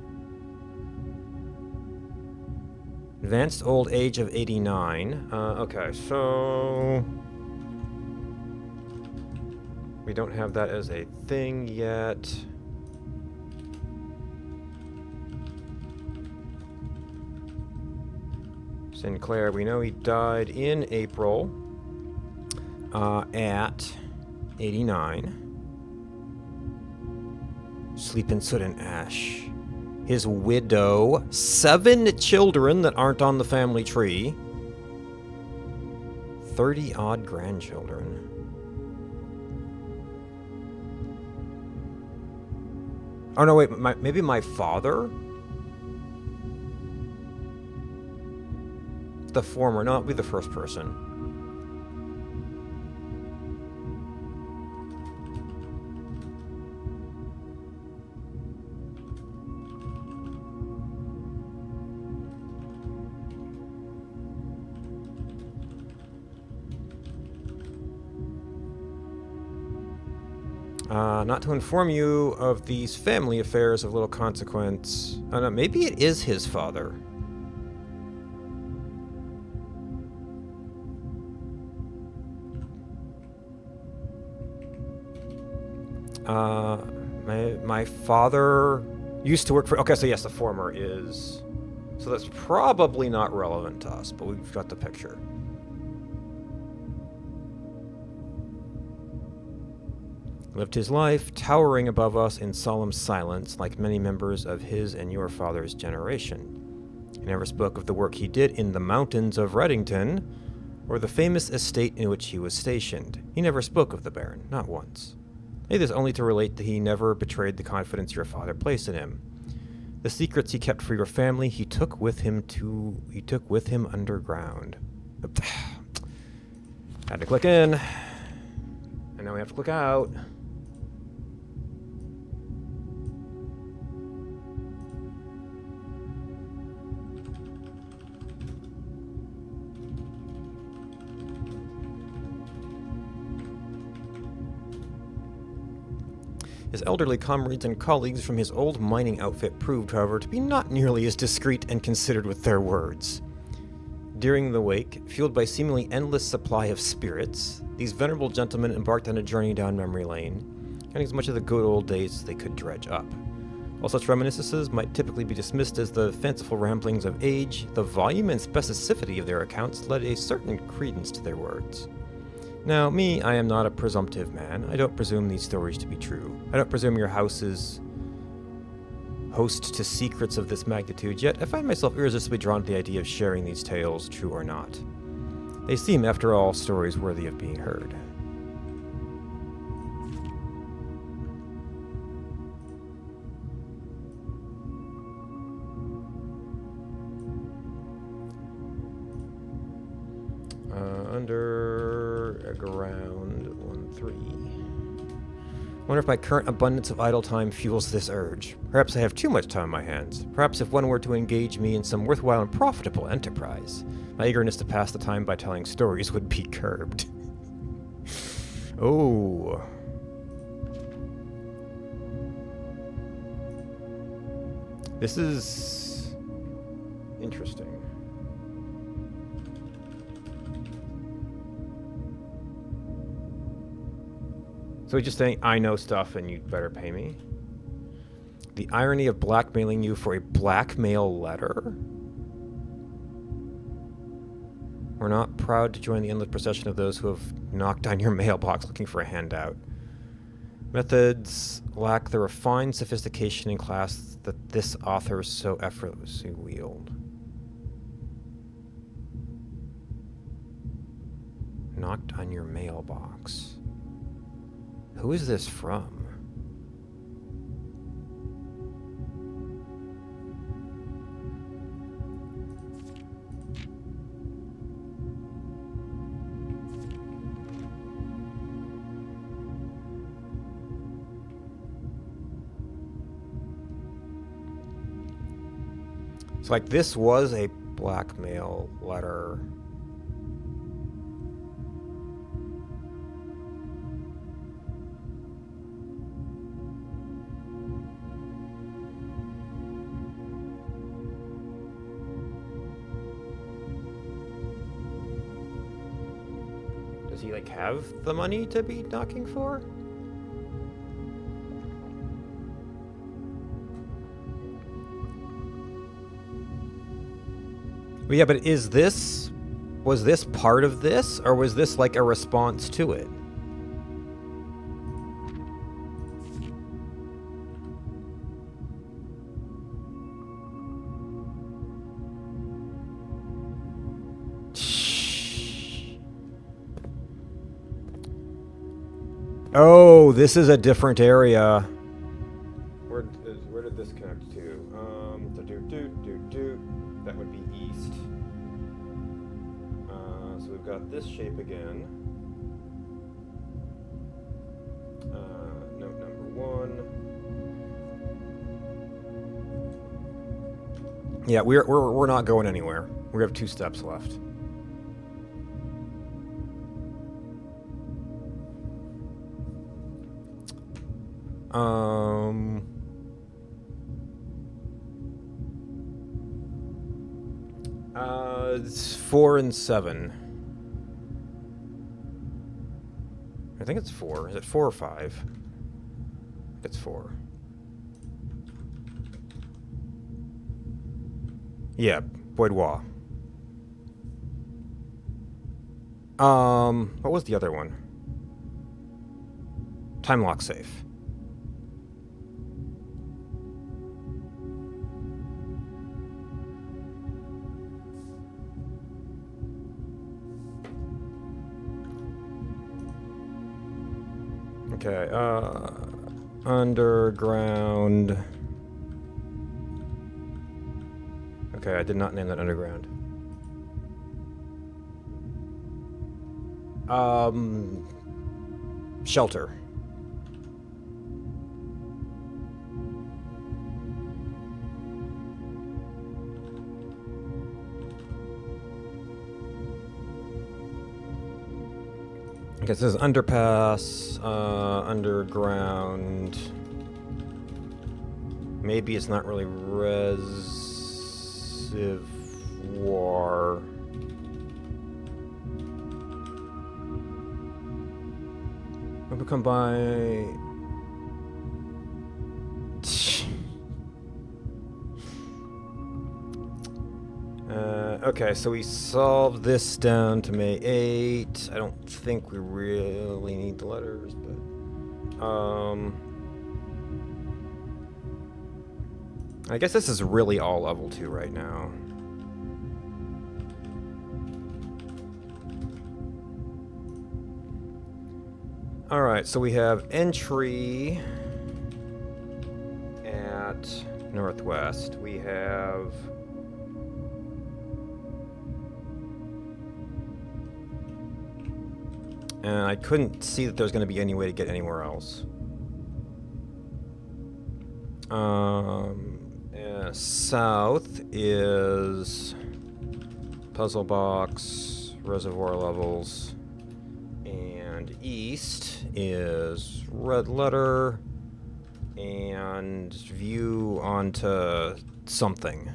Advanced old age of 89. Okay, so we don't have that as a thing yet. Sinclair, we know he died in April at 89. Sleep in soot and ash. His widow, 7 children that aren't on the family tree, 30-odd grandchildren. Oh, no, wait, maybe my father? The former, no, it'll be the first person. Not to inform you of these family affairs of little consequence. Oh, no, maybe it is his father. My father used to work for... Okay, so yes, the former is... So that's probably not relevant to us, but we've got the picture. Lived his life, towering above us in solemn silence, like many members of his and your father's generation. He never spoke of the work he did in the mountains of Reddington, or the famous estate in which he was stationed. He never spoke of the Baron, not once. It is only to relate that he never betrayed the confidence your father placed in him. The secrets he kept for your family, he took with him underground. Had to click in, and now we have to click out. His elderly comrades and colleagues from his old mining outfit proved, however, to be not nearly as discreet and considered with their words. During the wake, fueled by seemingly endless supply of spirits, these venerable gentlemen embarked on a journey down memory lane, counting as much of the good old days as they could dredge up. While such reminiscences might typically be dismissed as the fanciful ramblings of age, the volume and specificity of their accounts led a certain credence to their words. Now, me, I am not a presumptive man. I don't presume these stories to be true. I don't presume your house is host to secrets of this magnitude, yet I find myself irresistibly drawn to the idea of sharing these tales, true or not. They seem, after all, stories worthy of being heard. Underground 1-3. Wonder if my current abundance of idle time fuels this urge. Perhaps I have too much time on my hands. Perhaps if one were to engage me in some worthwhile and profitable enterprise, my eagerness to pass the time by telling stories would be curbed. Oh. This is interesting. So he's just saying, I know stuff and you'd better pay me? The irony of blackmailing you for a blackmail letter? We're not proud to join the endless procession of those who have knocked on your mailbox looking for a handout. Methods lack the refined sophistication and class that this author so effortlessly wield. Knocked on your mailbox. Who is this from? So, like, this was a blackmail letter. he like have the money to be knocking for? Well, yeah, but was this part of this, or was this like a response to it? Oh, this is a different area. Where did this connect to? That would be east. So we've got this shape again. Note number 1. Yeah, we're not going anywhere. We have 2 steps left. It's 4 and 7. I think it's 4. Is it 4 or 5? It's 4. Yeah, Boudoir. What was the other one? Time lock safe. Okay, underground. Okay, I did not name that underground. Shelter. Okay, this is underpass, underground. Maybe it's not really reservoir. We come by. Okay, so we solved this down to May 8. I don't think we really need the letters, but I guess this is really all level 2 right now. Alright, so we have entry at northwest. We have and I couldn't see that there's going to be any way to get anywhere else. South is puzzle box, reservoir levels, and east is red letter and view onto something.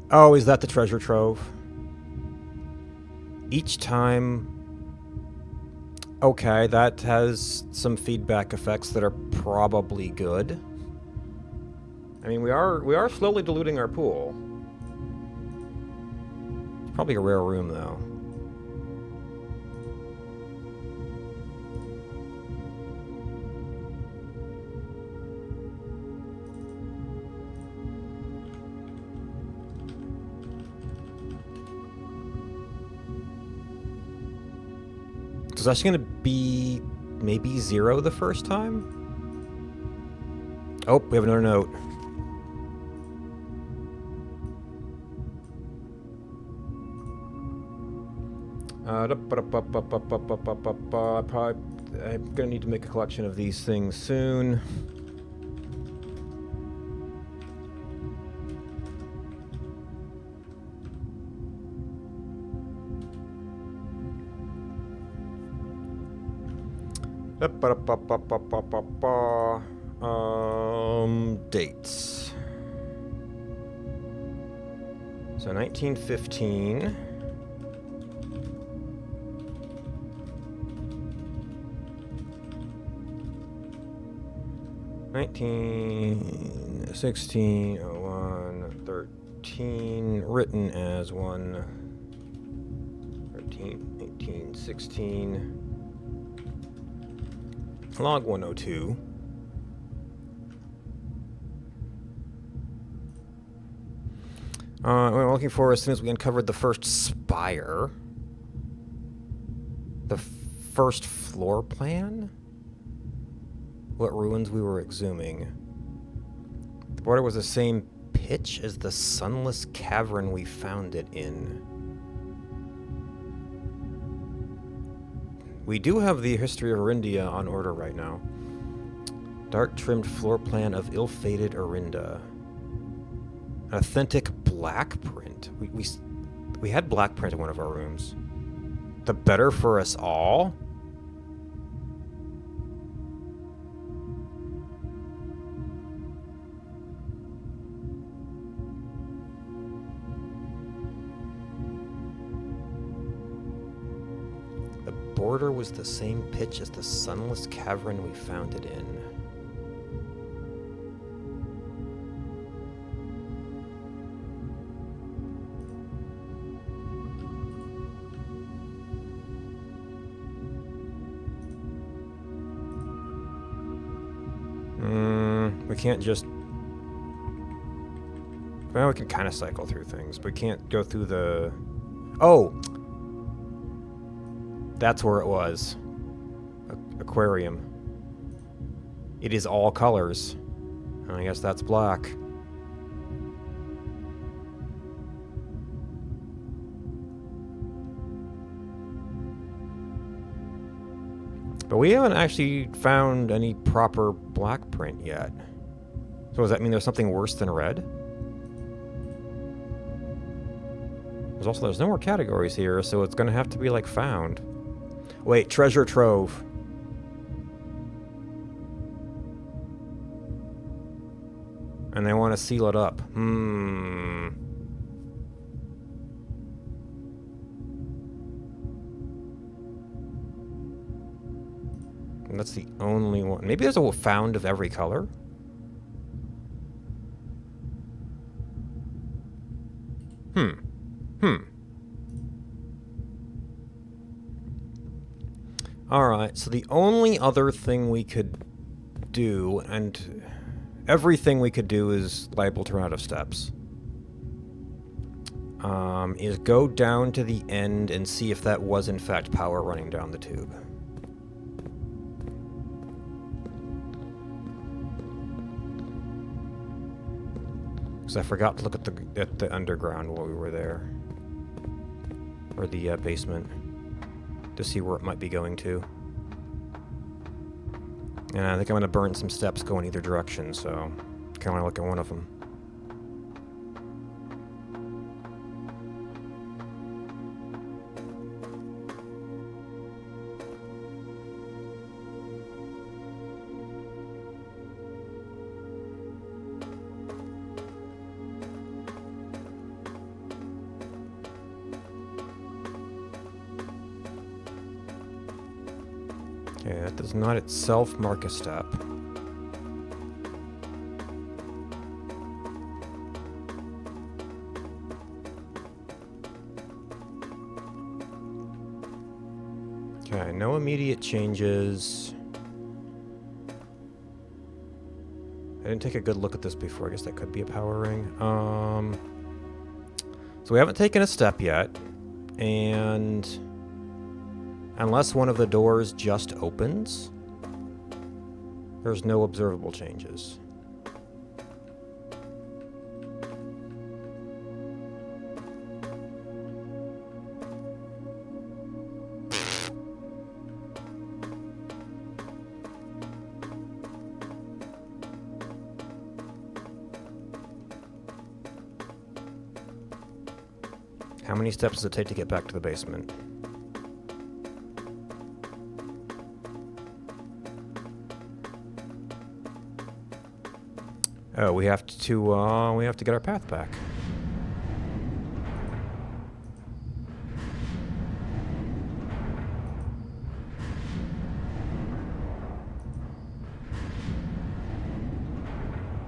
Oh, is that the treasure trove? Each time... Okay, that has some feedback effects that are probably good. I mean, we are slowly diluting our pool. It's probably a rare room, though. So that's going to be maybe 0 the first time? Oh, we have another note. I'm gonna need to make a collection of these things soon. Dates. So 1915. Nineteen, 16, 01, 13, written as 1, 13, 18, 16, log 102. We're looking for as soon as we uncovered the first spire. The first floor plan? What ruins we were exhuming. The border was the same pitch as the sunless cavern we found it in. We do have the history of Arindia on order right now. Dark trimmed floor plan of ill-fated Arinda. Authentic black print. We had black print in one of our rooms. The better for us all? The border was the same pitch as the sunless cavern we found it in. We can't just... Well, we can kind of cycle through things, but we can't go through the... Oh! That's where it was. Aquarium. It is all colors. I guess that's black. But we haven't actually found any proper black print yet. So does that mean there's something worse than red? There's no more categories here, so it's gonna have to be like found. Wait, treasure trove. And they want to seal it up. And that's the only one. Maybe there's a found of every color? Alright, so the only other thing we could do, and everything we could do is liable to run out of steps, is go down to the end and see if that was in fact power running down the tube. Because I forgot to look at the underground while we were there. Or the basement. To see where it might be going to. And I think I'm going to burn some steps going either direction, so kind of want to look at one of them. Okay, that does not itself mark a step. Okay, no immediate changes. I didn't take a good look at this before. I guess that could be a power ring. So we haven't taken a step yet, and unless one of the doors just opens, there's no observable changes. How many steps does it take to get back to the basement? Oh, we have to get our path back.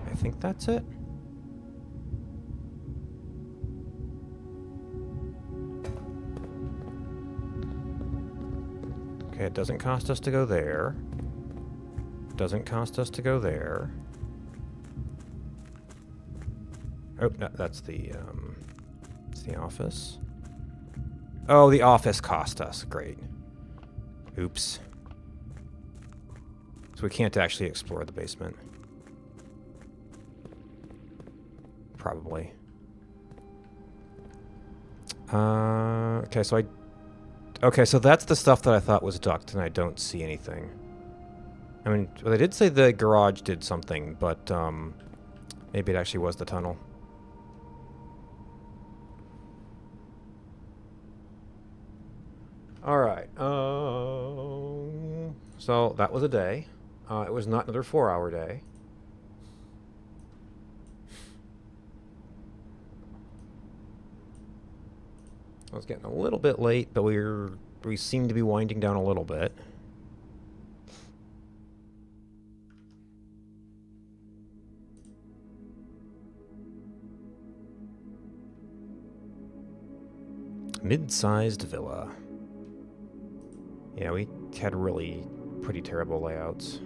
I think that's it. Okay, it doesn't cost us to go there. Doesn't cost us to go there. Oh, no, that's the office. Oh, the office cost us. Great. Oops. So we can't actually explore the basement. Probably. Okay, so okay, so that's the stuff that I thought was duct, and I don't see anything. I mean, well, they did say the garage did something, but, maybe it actually was the tunnel. Alright, so that was a day. It was not another 4-hour day. I was getting a little bit late, but we seem to be winding down a little bit. Mid-sized villa. Yeah, we had really pretty terrible layouts.